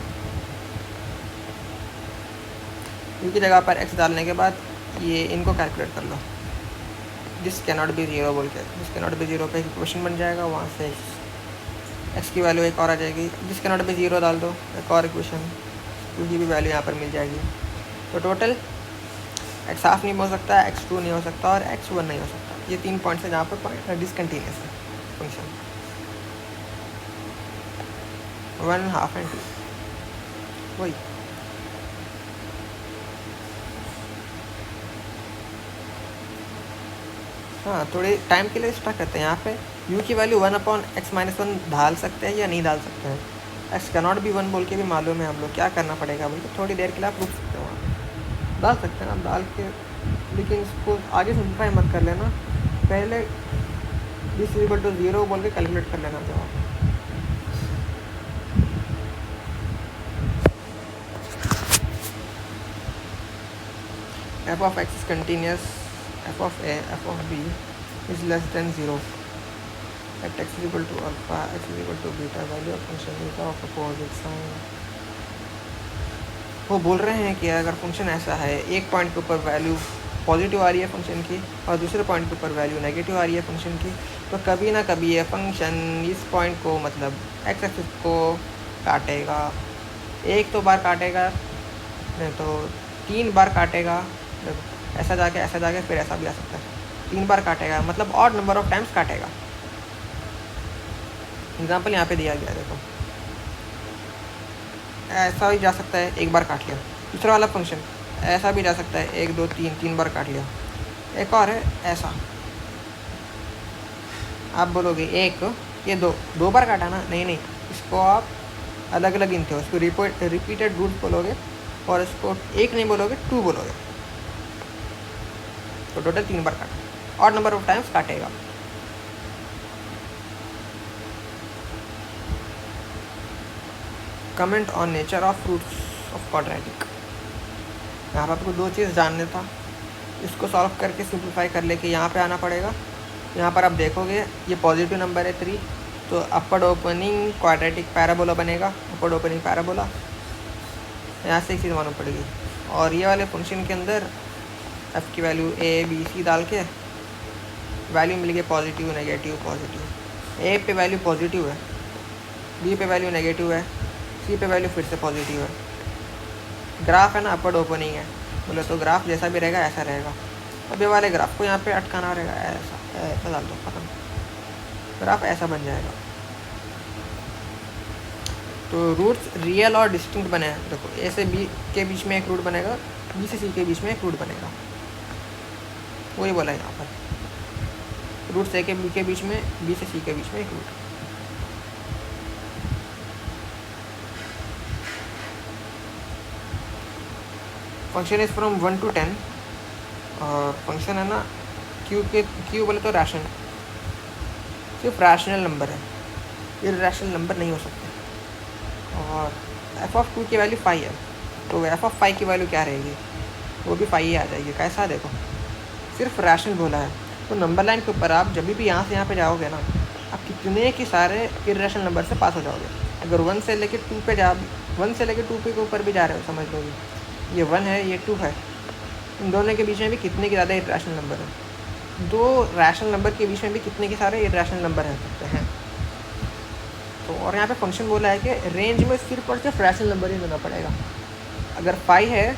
u की जगह पर x डालने के बाद ये इनको कैलकुलेट कर लो, दिस कैनॉट बी 0 बोल के। दिस कैनॉट बी 0 पे इक्वेशन बन जाएगा, वहाँ से x की वैल्यू एक और आ जाएगी। दिस कैनॉट बी 0 डाल दो, एक और इक्वेशन, क्योंकि भी वैल्यू यहाँ पर मिल जाएगी। तो टोटल x हाफ नहीं हो सकता, x2 नहीं हो सकता और x1 नहीं हो सकता। ये 3 पॉइंट्स है जहाँ पर पॉइंट डिसकंटिन्यूस है फंक्शन, 1 हाफ एंड 2 वही। हाँ, थोड़े टाइम के लिए स्टक करते हैं यहाँ पे। u की वैल्यू 1/x-1 डाल सकते हैं या नहीं डाल सकते हैं। x कैनॉट बी 1 बोल के भी मालूम है हम लोग क्या करना पड़ेगा बोल के, थोड़ी देर के लिए आप रुक सकते हो, वहाँ डाल सकते हैं आप डाल के, लेकिन इसको आगे सिंप्लीफाई मत कर लेना, पहले दिस इक्वल टू 0 बोल के कैलकुलेट कर लेना जवाब। f of x is continuous, f of a, f of b is less than 0 at x is equal to alpha, x is equal to beta, value of function is of opposite sign। वो बोल रहे हैं कि अगर function ऐसा है, एक point के ऊपर वैल्यू पॉजिटिव आ रही है फंक्शन की और दूसरे पॉइंट के ऊपर वैल्यू नेगेटिव आ रही है फंक्शन की, तो कभी ना कभी ये फंक्शन इस पॉइंट को मतलब एक्स एक्सिस को काटेगा। एक तो बार काटेगा, नहीं तो 3 बार काटेगा, ऐसा जाके फिर ऐसा भी आ सकता है। 3 बार काटेगा मतलब ऑड नंबर ऑफ टाइम्स काटेगा। एग्जाम्पल यहाँ पे दिया गया, देखो ऐसा भी जा सकता है, एक बार काट लिया। दूसरा वाला फंक्शन ऐसा भी जा सकता है, 1 2 3 बार काट लिया। एक और है ऐसा, आप बोलोगे एक ये दो बार काटा ना, नहीं, इसको आप अलग अलग गिनते हो, इसको रिपीटेड रूट बोलोगे और इसको एक नहीं बोलोगे 2 बोलोगे, तो टोटल 3 बार काटा, ऑड नंबर ऑफ टाइम्स काटेगा। Comment on nature of roots of quadratic. यहाँ पर आपको 2 चीज़ जानने था, इसको सॉल्व करके सिंप्लीफाई कर लेके यहाँ पे आना पड़ेगा। यहाँ पर आप देखोगे ये पॉजिटिव नंबर है 3, तो अपर ओपनिंग क्वाड्रेटिक पैराबोला बनेगा, अपर ओपनिंग पैराबोला। यहाँ से एक चीज़ मालूम पड़ेगी। और ये वाले फंक्शन के अंदर f की वैल्यू a b c डाल के वैल्यू मिल गई पॉजिटिव नेगेटिव पॉजिटिव। a पे वैल्यू पॉजिटिव है, b पे वैल्यू नेगेटिव है, c पे वैल्यू फिर से पॉजिटिव है। ग्राफ है ना अपर ओपनिंग है, बोले तो ग्राफ जैसा भी रहेगा ऐसा रहेगा। अब ये वाले ग्राफ को यहाँ पे अटकाना रहेगा, ऐसा डाल दो, खत्म, ग्राफ ऐसा बन जाएगा। तो रूट्स रियल और डिस्टिंक्ट बने हैं, देखो a से b के बीच में एक रूट बनेगा, b से c के बीच में एक रूट बनेगा, वही बोला है यहाँ पर। रूट से a के b के बीच में, b से c के बीच में एक root. Function is from 1 to 10 और फंक्शन है ना q बोले तो रैशन, सिर्फ रैशनल नंबर है, इर्रेशनल नंबर नहीं हो सकते। और एफ ऑफ 2 की वैल्यू 5 है, तो एफ ऑफ 5 की वैल्यू क्या रहेगी, वो भी 5 ही आ जाएगी। कैसा, देखो सिर्फ रैशनल बोला है, तो नंबर लाइन के ऊपर आप जब भी यहाँ से यहाँ पे जाओगे ना, आप कितने के सारे इर्रेशनल नंबर से पास हो जाओगे। अगर 1 से लेके 2 पे 1 से लेके 2 पे के ऊपर भी जा रहे हो, समझ लो ये 1 है, ये 2 है, इन दोनों के बीच में भी कितने के ज़्यादा इर्रेशनल नंबर है, दो रैशनल नंबर के बीच में भी कितने के सारे इर्रेशनल नंबर रह सकते हैं। तो और यहाँ पे फंक्शन बोला है कि रेंज में सिर्फ और सिर्फ रैशनल नंबर ही देना पड़ेगा। अगर 5 है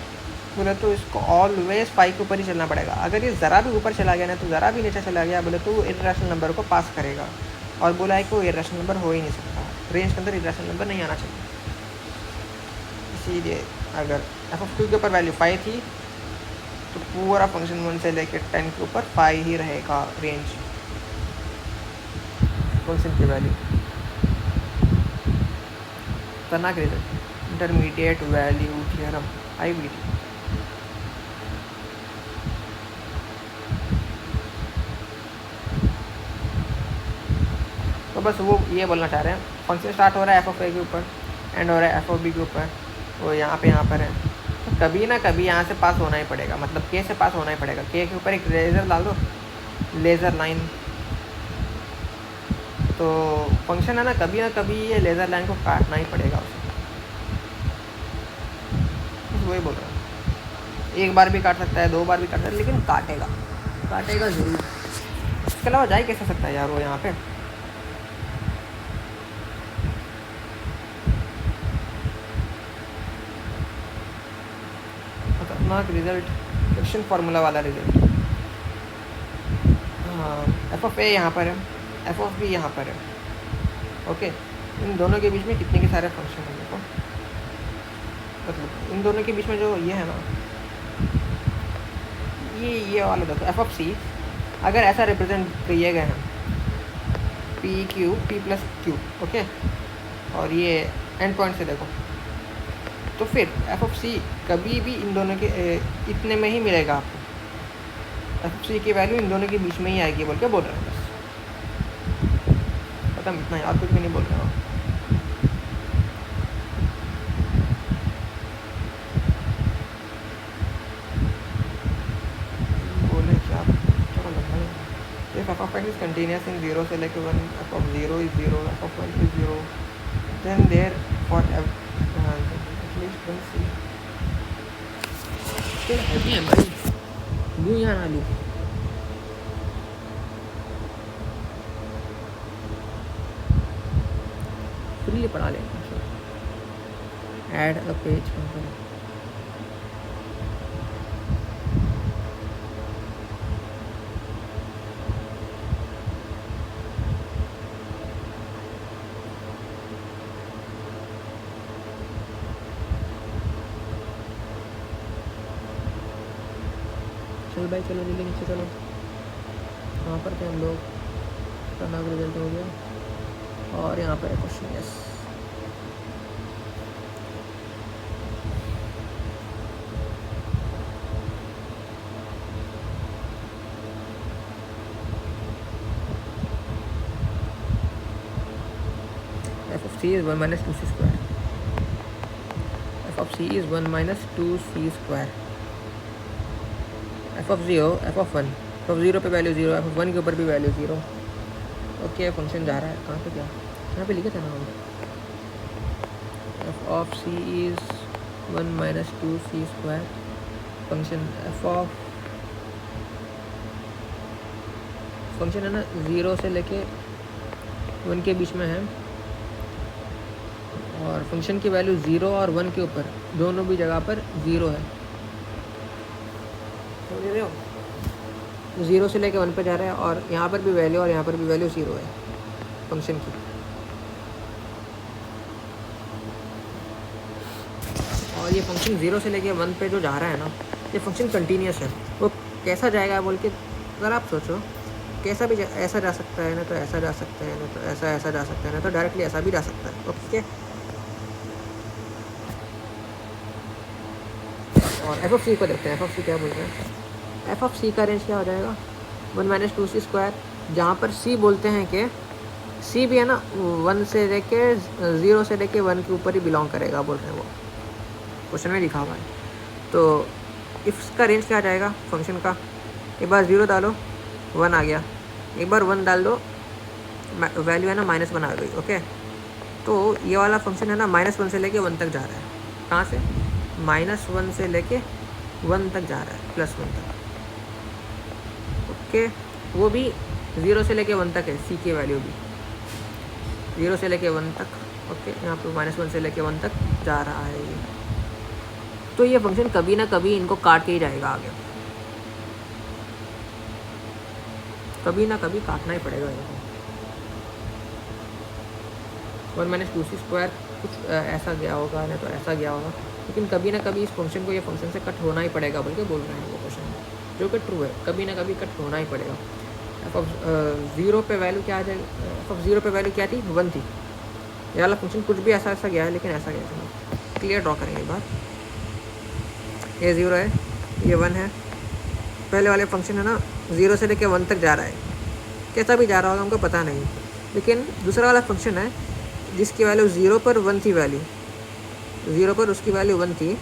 बोले तो इसको ऑलवेज 5 के ऊपर ही चलना पड़ेगा। अगर ये ज़रा भी ऊपर चला गया ना, तो ज़रा भी नीचे चला गया बोले तो इर्रेशनल नंबर को पास करेगा। और बोला है कि वो इर्रेशनल नंबर हो ही नहीं सकता, रेंज के अंदर इर्रेशनल नंबर नहीं आना चाहिए। इसीलिए अगर एफ ऑफ 2 के ऊपर वैल्यू 5 थी तो पूरा फंक्शन 1 से लेकर 10 के ऊपर 5 ही रहेगा रेंज फंक्शन की वैल्यू। खतरनाक result, intermediate value theorem, IVT। तो बस वो ये बोलना चाह रहे हैं, फंक्शन स्टार्ट हो रहा है एफ ऑफ ए के ऊपर, एंड हो रहा है एफ ऑफ बी के ऊपर, वो यहाँ पर है, तो कभी ना कभी यहाँ से पास होना ही पड़ेगा, मतलब के से पास होना ही पड़ेगा। के ऊपर एक लेज़र डाल दो, लेज़र लाइन, तो फंक्शन है ना कभी ये लेज़र लाइन को काटना ही पड़ेगा उसे। बस वही बोल रहा हूँ, एक बार भी काट सकता है, 2 बार भी काट सकता है, लेकिन काटेगा ज़रूर। इसके अलावा जा ही कैसे सकता है यार वो यहाँ पे। खतरनाक रिजल्ट, क्वेश्चन फार्मूला वाला रिजल्ट। हाँ, एफ ऑफ ए यहाँ पर है, एफ ऑफ बी यहाँ पर है, ओके। इन दोनों के बीच में कितने के सारे फंक्शन हैं, देखो मतलब इन दोनों के बीच में जो ये है ना, ये वाला देखो, एफ ऑफ सी अगर ऐसा रिप्रेजेंट किए गए हैं P Q P plus Q, okay, और ये एंड पॉइंट से देखो, तो फिर एफ ऑफ सी कभी भी इन दोनों के इतने में ही मिलेगा आपको। एफ ऑफ सी की वैल्यू इन दोनों के बीच में ही आएगी बोल के बोल रहे हैं, बस पता इतना, और कुछ भी नहीं बोल रहे हो। बोले क्या, थोड़ा लंबा है। If f of x is continuous in 0 से लेकर 1, f of 0 is 0, f of 1 is 0, then there for at least one c heavy है भाई, लूँ या ना लूँ। फ्री पढ़ा लेना, ऐड अ पेज कंपोनेंट। चलो भाई, चलो जल्दी नीचे चलो, वहाँ पर थे हम लोग, खतरनाक रिजल्ट हो गया। और यहाँ पर है question, yes f of c is 1 minus 2c square, f of c is 1 minus 2c square, f of 0, f of 1, f of 0 पे वैल्यू 0, एफ ऑफ 1 के ऊपर भी वैल्यू 0, ओके। फंक्शन जा रहा है कहाँ पे, क्या यहाँ पे लिखे थे ना हम, f of c is 1 minus 2c square, function f of function है ना 0 से लेके 1 के बीच में है, और फंक्शन की वैल्यू 0 और 1 के ऊपर दोनों भी जगह पर 0 है, समझ रहे हो। 0 से लेके 1 पे जा रहा है, और यहाँ पर भी वैल्यू और यहाँ पर भी वैल्यू 0 है फंक्शन की। और ये फंक्शन 0 से लेके 1 पे जो जा रहा है ना, ये फंक्शन कंटिन्यूस है। वो कैसा जाएगा बोल के अगर आप सोचो, कैसा भी ऐसा जा सकता है ना, तो ऐसा जा सकता है ना, तो ऐसा जा सकता है ना, तो डायरेक्टली ऐसा भी जा सकता है, ओके। और एफ ऑफ सी को देखते हैं, एफ ऑफ सी क्या बोलते हैं। एफ ऑफ सी का रेंज क्या हो जाएगा, 1 माइनस 2c स्क्वायर, जहाँ पर सी बोलते हैं कि सी भी है ना 1 से लेके 0 से लेके 1 के ऊपर ही बिलोंग करेगा बोल रहे हैं, वो क्वेश्चन में लिखा हुआ है। तो इसका रेंज क्या आ जाएगा फंक्शन का, एक बार 0 डालो 1 आ गया, एक बार 1 डाल दो वैल्यू है ना -1 आ गई। ओके, तो ये वाला फंक्शन है ना -1 से लेके 1 तक जा रहा है। कहाँ से? -1 से लेके 1 तक जा रहा है, +1 तक। ओके, वो भी 0 से लेके 1 तक है, सी की वैल्यू भी 0 से लेके 1 तक। ओके, यहाँ पे -1 से लेके 1 तक जा रहा है ये। तो ये फंक्शन कभी ना कभी इनको काट के ही जाएगा आगे, कभी ना कभी काटना ही पड़ेगा इनको। 1 - 2c² कुछ ऐसा गया होगा, नहीं तो ऐसा गया होगा, लेकिन कभी ना कभी इस फंक्शन को ये फंक्शन से कट होना ही पड़ेगा बोल के बोल रहे हैं वो क्वेश्चन, जो कि ट्रू है, कभी ना कभी कट होना ही पड़ेगा। f(0) पे वैल्यू क्या आ जाएगी? f(0) पे वैल्यू क्या थी? 1 थी। ये वाला फंक्शन कुछ भी ऐसा ऐसा गया है, लेकिन ऐसा गया है। क्लियर ड्रॉ करेंगे एक बार। ये 0 है, ये 1 है। पहले वाले फंक्शन है ना 0 से लेके 1 तक जा रहा है, कैसा भी जा रहा होगा हमको पता नहीं। लेकिन दूसरा वाला फंक्शन है जिसकी वैल्यू 0 पर 1 थी, वैल्यू 0 पर उसकी वैल्यू 1 थी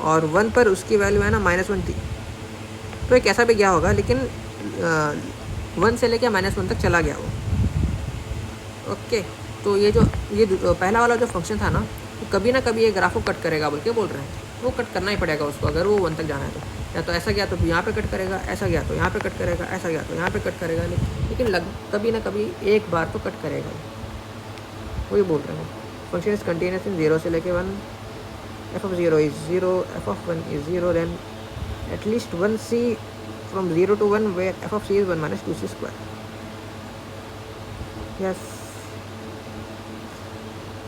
और 1 पर उसकी वैल्यू है ना -1 थी। तो ये कैसा भी गया होगा, लेकिन 1 से लेके -1 तक चला गया वो। ओके, तो ये पहला वाला जो फंक्शन था ना, वो कभी ना कभी ये ग्राफ को कट करेगा बोल के बोल रहे हैं। वो कट करना ही पड़ेगा उसको, अगर वो 1 तक जाना है तो। या तो ऐसा गया तो यहाँ पे कट करेगा, ऐसा गया तो यहाँ पे कट करेगा, ऐसा गया तो यहाँ पे कट करेगा, लेकिन कभी ना कभी एक बार तो कट करेगा, वही बोल रहे हैं। फंक्शन इज कंटिन्यूस इन 0 से लेके 1, f(0) is 0, f(1) is 0, then at least 1c from 0 to 1 where f(c) is 1 - 2c²। Yes,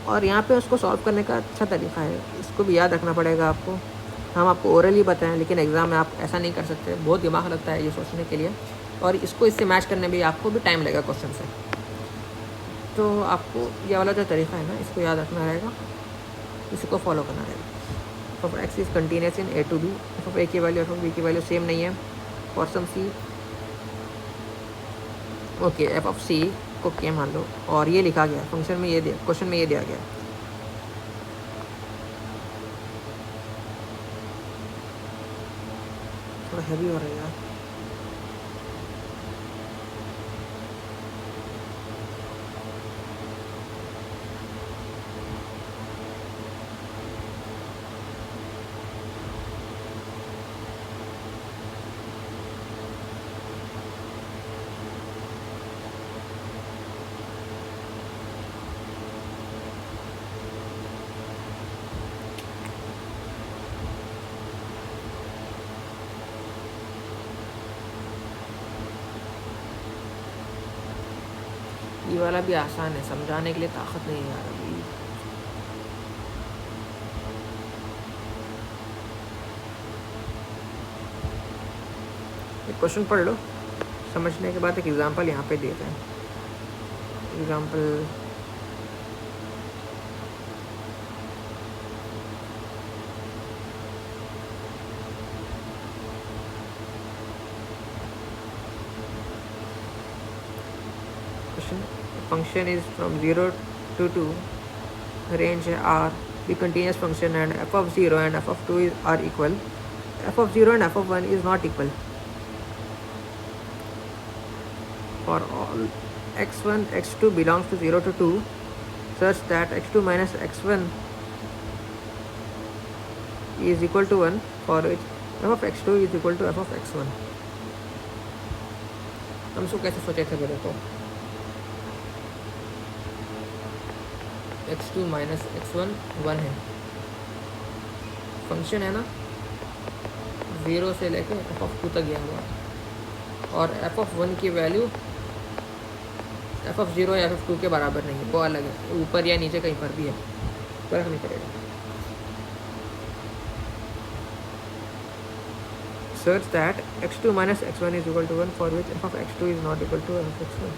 और यहाँ पे उसको सॉल्व करने का अच्छा तरीका है, इसको भी याद रखना पड़ेगा आपको। हम आपको ओरली बताएं, लेकिन एग्ज़ाम में आप ऐसा नहीं कर सकते, बहुत दिमाग लगता है ये सोचने के लिए, और इसको इससे मैच करने में आपको भी टाइम लगेगा क्वेश्चन से। तो आपको ये वाला जो तरीका है ना, इसको याद रखना रहेगा, इसको फॉलो करना रहेगा। f(x) is continuous in a to b, f(a) की वैल्यू f(b) की वैल्यू सेम नहीं है for some c। Okay, f(c) को k मान लो, और ये लिखा गया फंक्शन में, ये दिया क्वेश्चन में, ये दिया गया। थोड़ा हैवी हो रहा है यार। ये वाला भी आसान है, समझाने के लिए ताकत नहीं है यार अभी। एक क्वेश्चन पढ़ लो, समझने के बाद एक एग्जांपल यहाँ पे देते हैं। Example function is from 0 to 2, range r, the continuous function, and f(0) and f(2) are equal. f(0) and f(1) is not equal. For all x1, x2 belongs to 0 to 2, such that x2 minus x1 is equal to 1, for which f of x2 is equal to f of x1. हम इसको कैसे सोचे थे देखो, x2 minus x1 1 है, function है ना 0 से लेके f(2) तक गया हुआ, और f(1) की वैल्यू f(0) या f(2) के बराबर नहीं है, वो अलग है, ऊपर या नीचे कहीं पर भी है, फर्क नहीं पड़ेगा। Such that x2 minus x1 is equal to 1, for which f of x2 is not equal to f of x1.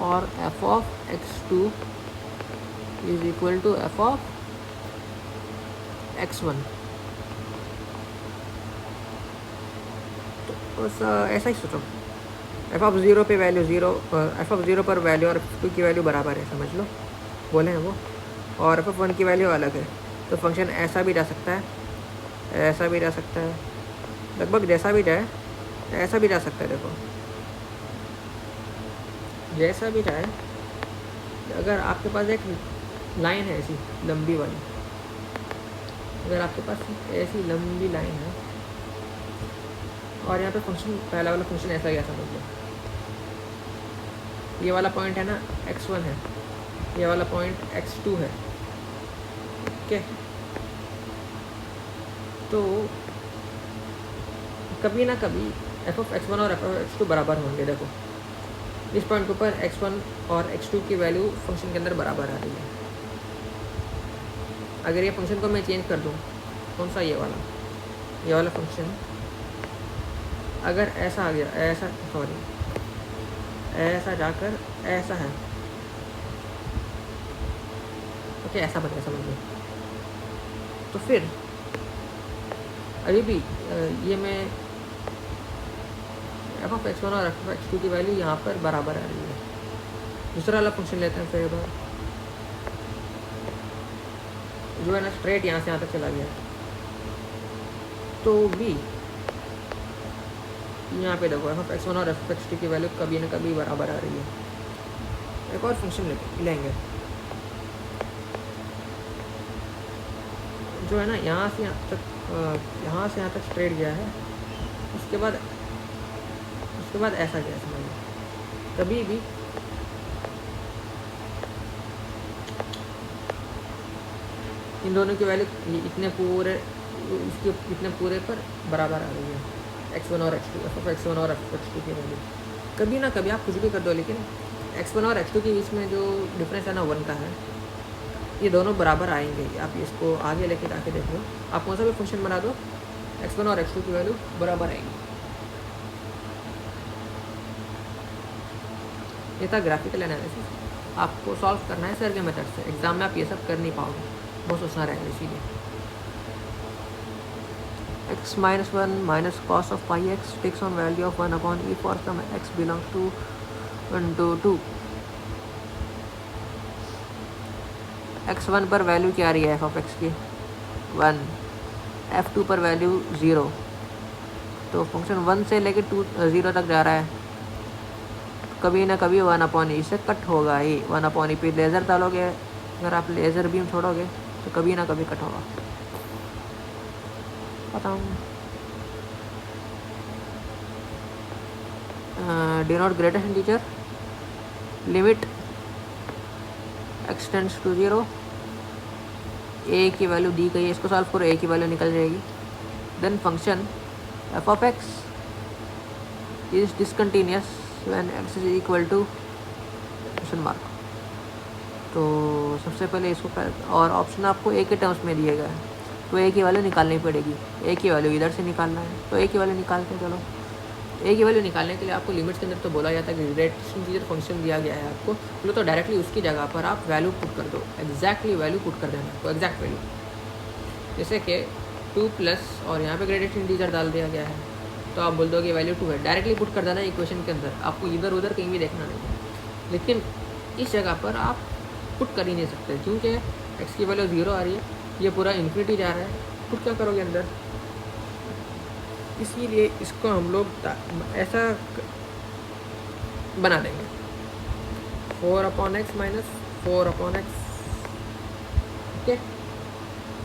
और f of x2 is equal to f of x1। तो बस ऐसा ही सोचो, एफ ऑफ ज़ीरो पे value zero, f of zero पर value और f2 की वैल्यू बराबर है, समझ लो, बोले हैं वो, और एफ ऑफ 1 की वैल्यू अलग है। तो फंक्शन ऐसा भी जा सकता है, ऐसा भी जा सकता है, लगभग जैसा भी जाए ऐसा भी जा सकता है। देखो जैसा भी जाए, अगर आपके पास एक लाइन है ऐसी लंबी वाली, अगर आपके पास ऐसी लंबी लाइन है और यहाँ पे फंक्शन, पहला वाला फंक्शन ऐसा गया, समझ लो ये वाला पॉइंट है ना x1 है, ये वाला पॉइंट x2 है, ओके। तो कभी ना कभी एफ ऑफ x1 और एफ ऑफ x2 बराबर होंगे। देखो इस पॉइंट के ऊपर x1 और x2 की वैल्यू फंक्शन के अंदर बराबर आ रही है। अगर ये फंक्शन को मैं चेंज कर दूँ, कौन सा, ये वाला फंक्शन अगर ऐसा आ गया, ऐसा, सॉरी, ऐसा जाकर ऐसा है, ओके, ऐसा बन गया, समझ लो। तो फिर अभी भी ये मैं एफ ऑफ x1 और एफ ऑफ x2 की वैल्यू यहाँ पर बराबर आ रही है। दूसरा वाला फंक्शन लेते हैं फिर, बार जो है ना स्ट्रेट यहाँ से यहाँ तक चला गया, तो भी यहाँ पे देखो एफ ऑफ x1 और एफ ऑफ x2 की वैल्यू कभी ना कभी बराबर आ रही है। एक और फंक्शन लेंगे जो है ना यहाँ से यहाँ तक स्ट्रेट गया है, उसके बाद ऐसा गया, समझ लो। कभी भी इन दोनों की वैल्यू इतने पूरे पर बराबर आ रही है, x1 और x2, एफ ऑफ x1 और एफ ऑफ x2 की वैल्यू। कभी ना कभी आप कुछ भी कर दो, लेकिन x1 और x2 के बीच में जो डिफरेंस है ना 1 का है, ये दोनों बराबर आएंगे। आप इसको आगे लेके जाके देख लो, आप कौन सा भी फंक्शन बना दो, x1 और x2 की वैल्यू बराबर आएंगी। ये था ग्राफिकल एनालिसिस। आपको सॉल्व करना है सर के मेथड से, एग्जाम में आप ये सब कर नहीं पाओगे, बहुत सोचना रहेगा। इसीलिए x minus 1 minus cos of pi x takes on value of 1 upon e for some x belongs to 1 to 2। x1 पर वैल्यू क्या आ रही है एफ ऑफ एक्स की, 1, f2 पर वैल्यू 0, तो फंक्शन 1 से लेके 0 तक जा रहा है, कभी ना कभी 1 अपॉन ई से कट होगा ही। 1 अपॉन ई पे लेज़र डालोगे, अगर आप लेज़र बीम छोड़ोगे तो कभी ना कभी कट होगा। बताऊँ denote greatest integer, limit x tends to 0, a की वैल्यू दी गई है, इसको सॉल्व करो, a की वैल्यू निकल जाएगी। Then function f of x is discontinuous when x is equal to question mark. तो सबसे पहले इसको, और ऑप्शन आपको a के टर्म्स में दिए गए हैं, तो a की वैल्यू निकालनी पड़ेगी। a की वैल्यू इधर से निकालना है, तो a की वैल्यू निकालते हैं। चलो, a की वैल्यू निकालने के लिए आपको लिमिट्स के अंदर तो बोला जाता है कि ग्रेटेस्ट इंटीजर फंक्शन दिया गया है आपको, बोलो तो डायरेक्टली उसकी जगह पर आप वैल्यू पुट कर दो, एग्जैक्टली वैल्यू पुट कर देना, तो एग्जैक्ट वैल्यू, जैसे कि 2 प्लस और यहाँ पे ग्रेटेस्ट इंटीजर डाल दिया गया है, तो आप बोल दो कि वैल्यू 2 है, डायरेक्टली पुट कर देना इक्वेशन के अंदर, आपको इधर उधर कहीं भी देखना नहीं है। लेकिन इस जगह पर आप पुट कर ही नहीं सकते, क्योंकि x की वैल्यू 0 आ रही है, ये पूरा इन्फिनिटी जा रहा है, पुट क्या करोगे अंदर। इसीलिए इसको हम लोग ऐसा बना देंगे, 4 upon x minus 4 upon x, okay.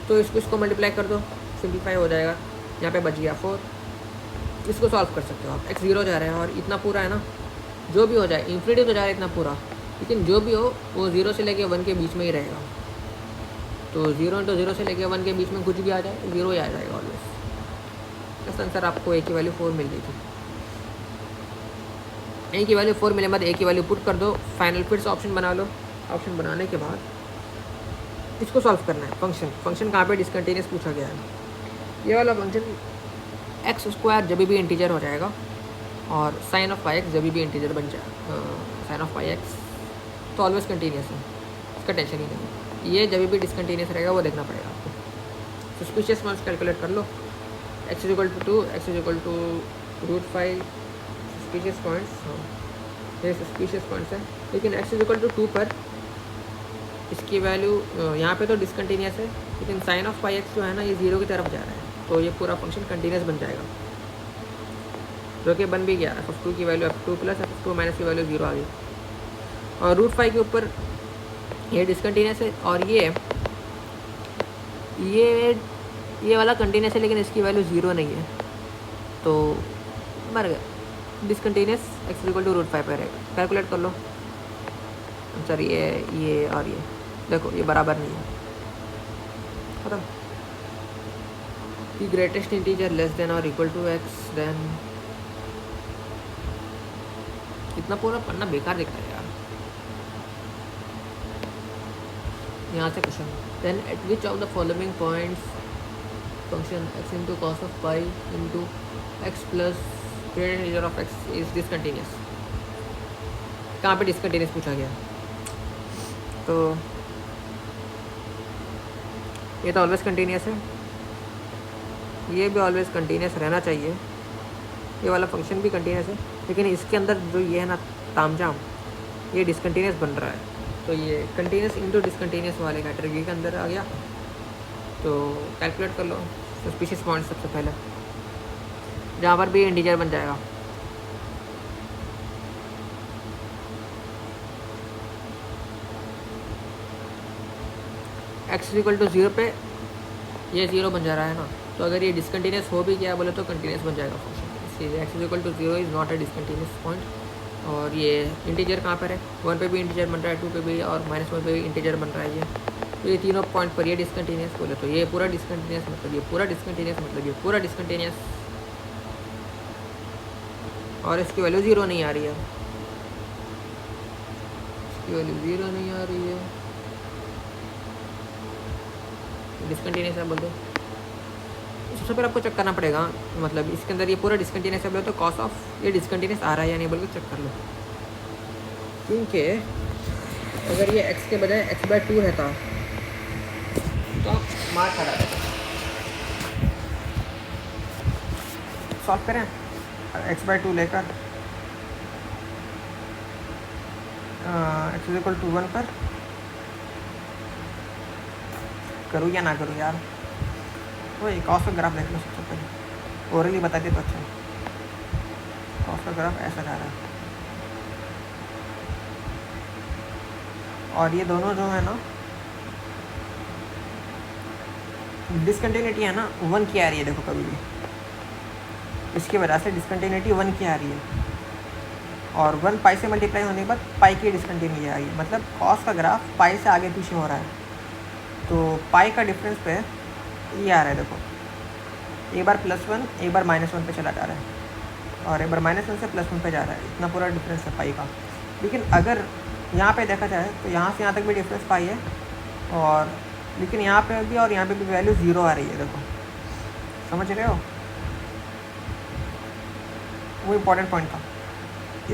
तो इसको मल्टीप्लाई कर दो, सिंप्लीफाई हो जाएगा, यहाँ पे बच गया 4। इसको सॉल्व कर सकते हो आप, x 0 जा रहा है और इतना पूरा है ना, जो भी हो जाए, इन्फिनिटी तो जा रहा है इतना पूरा, लेकिन जो भी हो वो 0 से लेके 1 के बीच में ही रहेगा। तो 0 इंटू 0 से लेके 1 के बीच में कुछ भी आ जाए, 0 ही आ जाएगा ऑलवेज। इस आंसर आपको a की वैल्यू 4 मिल गई थी। a की वैल्यू 4 मिलने के बाद a की वैल्यू पुट कर दो, फाइनल फिर से ऑप्शन बना लो। ऑप्शन बनाने के बाद इसको सॉल्व करना है। फंक्शन कहाँ पे डिसकंटिन्यूस पूछा गया है, ये वाला फंक्शन एक्स स्क्वायर जब भी इंटीजर हो जाएगा और साइन ऑफ पाई एक्स जब भी इंटीजर बन जाए, साइन ऑफ पाई एक्स तो ऑलवेज कंटिन्यूस है, इसका टेंशन ही नहीं। ये जब भी डिसकंटिन्यूस रहेगा वो देखना पड़ेगा आपको। सस्पिशियस पॉइंट्स कैलकुलेट कर लो, x is equal to 2, x is equal to √5 suspicious points. हाँ ये सस्पिशियस पॉइंट्स है, लेकिन x इज इक्वल टू 2 पर इसकी वैल्यू यहाँ पे तो डिसकंटिन्यूस है, लेकिन साइन ऑफ पाई एक्स जो है ना ये 0 की तरफ जा रहा है, तो ये पूरा फंक्शन कंटिन्यूस बन जाएगा, जो कि बन भी गया। f(2) की value f2 plus f2 minus की वैल्यू 0 आ गई। और √5 के ऊपर ये डिसकंटिन्यूस है, और ये वाला कंटिन्यूस है, लेकिन इसकी वैल्यू 0 नहीं है, तो मर गया। डिसकंटिन्यूस x इक्वल टू √5 पर रहेगा, कैलकुलेट कर लो। सर ये और ये देखो ये बराबर नहीं है, खत्म। The greatest integer less than और इक्वल टू x, देन इतना पूरा पढ़ना बेकार दिखता है यार। यहाँ से question, then at which of the following points function x into cos of pi into x plus greatest integer of x is discontinuous. कहाँ पे डिसकंटिन्यूस पूछा गया, तो ये तो ऑलवेज कंटिन्यूस है, ये भी ऑलवेज कंटिन्यूस रहना चाहिए, ये वाला फंक्शन भी कंटिन्यूस है, लेकिन इसके अंदर जो ये है ना तामझाम, ये डिसकंटिन्यूस बन रहा है, तो ये कंटिन्यूस इंटू डिसकंटिन्यूस वाले कैटेगरी के अंदर आ गया। तो कैलकुलेट कर लो सस्पिशियस पॉइंट सबसे पहले, जहाँ पर भी इंटीजर बन जाएगा। x इक्वल टू 0 पे ये 0 बन जा रहा है ना, तो अगर ये डिसकंटिन्यूस हो भी गया बोले तो कंटिन्यूस बन जाएगा फंक्शन, इसलिए x equal to 0 is not a discontinuous point. और ये इंटीजर कहाँ पर है, 1 पे भी इंटीजर बन रहा है, 2 पे भी, और -1 पे भी इंटीजर बन रहा है ये, तो ये तीनों पॉइंट पर ये डिसकंटिन्यूस बोले तो ये पूरा डिसकंटिन्यूस, मतलब ये पूरा डिसकंटिन्यूस, मतलब ये पूरा डिसकंटिन्यूस, और इसकी वैल्यू 0 नहीं आ रही है, इसकी वैल्यू 0 नहीं आ रही है, डिसकंटिन्यूस है बोल दो। सबसे पहले आपको चेक करना पड़ेगा, मतलब इसके अंदर ये पूरा डिसकंटिन्यूस है बोले तो कॉस ऑफ ये डिसकंटिन्यूस आ रहा है या नहीं बोल के चेक कर लो, क्योंकि अगर ये x के बजाय x/2 रहता तो आप मार खा रहा था। सॉल्व करें x/2 लेकर, x इज इक्वल टू 1 पर करूँ या ना करूँ यार, वही कॉस का ग्राफ देख लो सबसे पहले, ओरली बता दे तो अच्छा। कॉस का ग्राफ ऐसा जा रहा है, और ये दोनों जो है ना डिसकंटिन्यूटी है ना 1 की आ रही है, देखो कभी भी इसकी वजह से डिसकंटिन्यूटी 1 की आ रही है, और 1 पाई से मल्टीप्लाई होने के बाद पाई की डिसकंटिन्यूटी आ रही है, मतलब कॉस का ग्राफ पाई से आगे पीछे हो रहा है, तो पाई का डिफरेंस पे ये आ रहा है, देखो एक बार +1 एक बार -1 पे चला जा रहा है, और एक बार -1 से +1 पे जा रहा है, इतना पूरा डिफरेंस है पाई का। लेकिन अगर यहाँ पे देखा जाए तो यहाँ से यहाँ तक भी डिफरेंस पाई है, और लेकिन यहाँ पे भी और यहाँ पे भी वैल्यू 0 आ रही है, देखो समझ रहे हो, वो इम्पोर्टेंट पॉइंट था।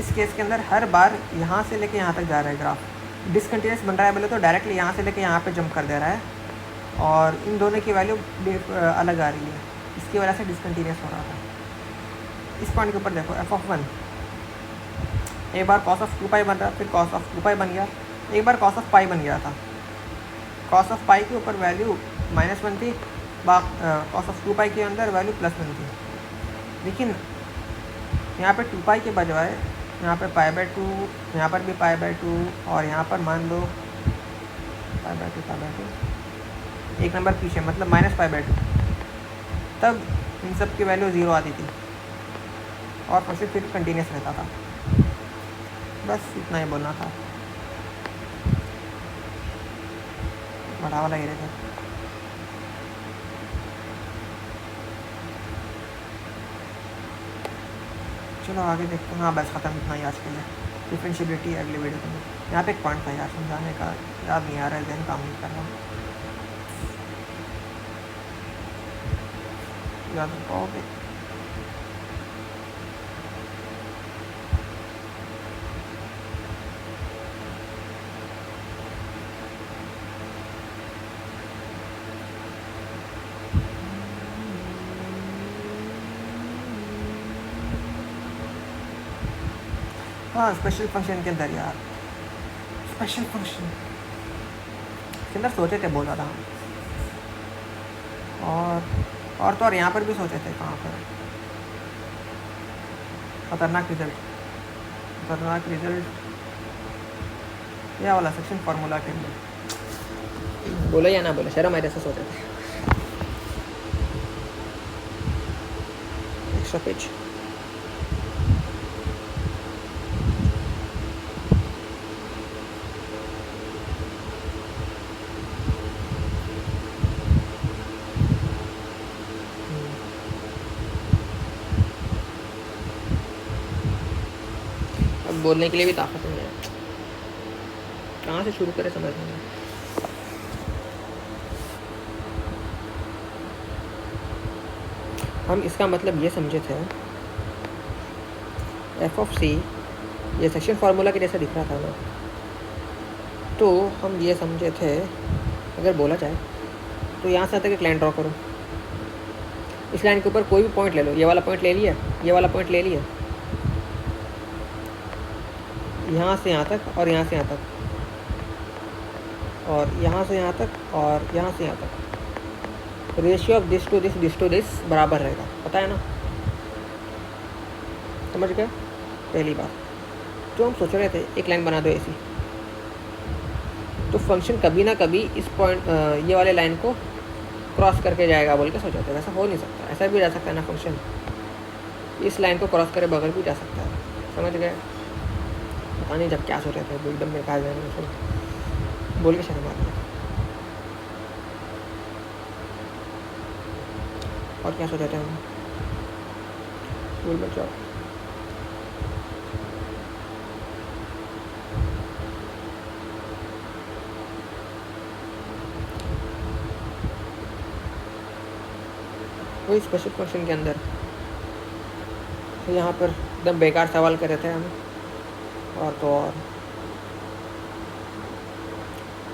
इस केस के अंदर हर बार यहाँ से लेके यहाँ तक जा रहा है ग्राफ, डिसकंटिन्यूस बन रहा है बोले तो डायरेक्टली यहाँ से लेके यहाँ पे जंप कर दे रहा है, और इन दोनों की वैल्यू अलग आ रही है, इसकी वजह से डिसकंटिन्यूस हो रहा था। इस पॉइंट के ऊपर देखो f(1) एक बार cos ऑफ 2π बन रहा, फिर cos ऑफ 2π बन गया, एक बार cos ऑफ पाई बन गया था, cos ऑफ पाई के ऊपर वैल्यू -1 थी, cos ऑफ 2π के अंदर वैल्यू +1 थी, लेकिन यहाँ पे 2π के बजाय यहाँ पे π/2, यहाँ पर भी π/2, और यहाँ पर मान लो π/2 एक नंबर पीछे, मतलब -π/2, तब इन सब की वैल्यू 0 आती थी, और फिर कंटिन्यूस रहता था। बस इतना ही बोलना था, बड़ा वाला ये रहता। चलो आगे देखते हैं। हाँ बस ख़त्म, इतना ही आज के लिए। डिफरेंशिएबिलिटी अगले वीडियो में। यहाँ पे एक पॉइंट था यार समझाने का, याद नहीं आ रहा है, जहन काम नहीं कर रहा, याद रखोगे। हाँ स्पेशल फंक्शन के अंदर यार, स्पेशल फंक्शन के अंदर सोचे थे बहुत ज़्यादा हम, और तो और यहाँ पर भी सोचे थे। कहाँ पर खतरनाक रिजल्ट, खतरनाक रिजल्ट, यह वाला सेक्शन फार्मूला के अंदर। बोले या ना बोले, शर्म मेरे से सोचे थे। एक्स्ट्रा पेज, अब बोलने के लिए भी ताकत नहीं है, कहाँ से शुरू करें समझ नहीं। हम इसका मतलब ये समझे थे, एफ ऑफ सी ये सेक्शन फार्मूला के जैसा दिख रहा था ना, तो हम ये समझे थे अगर बोला जाए तो यहाँ से आता है कि लाइन ड्रॉ करो, इस लाइन के ऊपर कोई भी पॉइंट ले लो, ये वाला पॉइंट ले लिया, ये वाला पॉइंट ले लिया, यहाँ से यहाँ तक और यहाँ से यहाँ तक और यहाँ से यहाँ तक और यहाँ से यहाँ तक, ratio of this to this बराबर रहेगा, पता है ना, समझ गए। पहली बात जो हम सोच रहे थे एक लाइन बना दो ऐसी, तो फंक्शन कभी ना कभी इस पॉइंट ये वाले लाइन को क्रॉस करके जाएगा बोल के सोचे थे। वैसा हो नहीं सकता, ऐसा भी जा सकता है ना, फंक्शन इस लाइन को क्रॉस करे बगैर भी जा सकता है, समझ गए। पता नहीं जब क्या सोच रहे थे, एकदम में कहा बोल के शर्म आ गया। और क्या सोचा था हम, बोल बच्चों वही स्पेशल फंक्शन के अंदर तो यहाँ पर एकदम बेकार सवाल कर रहे थे हम, और तो और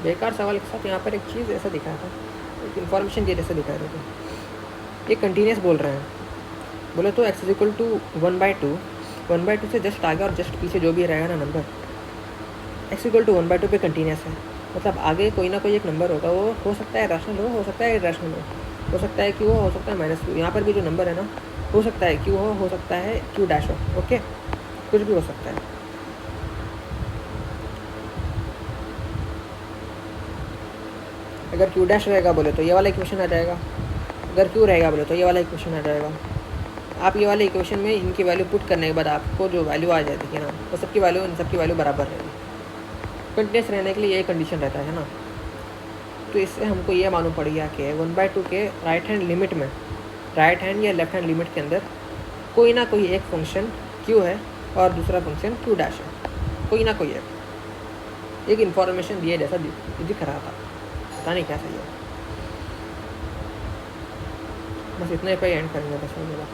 बेकार सवाल के साथ यहाँ पर एक चीज़ ऐसा दिखाया था, एक इन्फॉर्मेशन दिए जैसा दिखा रहे थे। ये कंटिन्यूस बोल रहे हैं, बोले तो x इक्वल टू 1/2 से जस्ट आगे और जस्ट पीछे जो भी रहेगा ना नंबर, x इक्वल टू 1/2 पे कंटिन्यूस है, मतलब आगे कोई ना कोई एक नंबर होगा, वो हो सकता है रैशनल हो सकता है इरैशनल हो सकता है क्यू हो सकता है -q। यहाँ पर भी जो नंबर है ना, हो सकता है क्यू हो सकता है क्यू डैश हो, ओके, कुछ भी हो सकता है। अगर क्यू डैश रहेगा बोले तो ये वाला इक्वेशन आ जाएगा, अगर क्यू रहेगा बोले तो ये वाला इक्वेशन आ जाएगा। आप ये वाले इक्वेशन में इनकी वैल्यू पुट करने के बाद आपको जो वैल्यू आ जाती है ना, वो सबकी वैल्यू इन सबकी वैल्यू बराबर रहेगी। कंटिन्यूस रहने के लिए यही कंडीशन रहता है ना, तो इससे हमको ये मालूम पड़ गया कि 1/2 के राइट हैंड लिमिट में, राइट हैंड या लेफ्ट हैंड लिमिट के अंदर कोई ना कोई एक फंक्शन क्यू है और दूसरा फंक्शन क्यू डैश है, कोई ना कोई एक इन्फॉर्मेशन दिए जैसा दिख रहा था, पता नहीं क्या सही है। बस इतने पे एंड करेंगे, बस हो गया।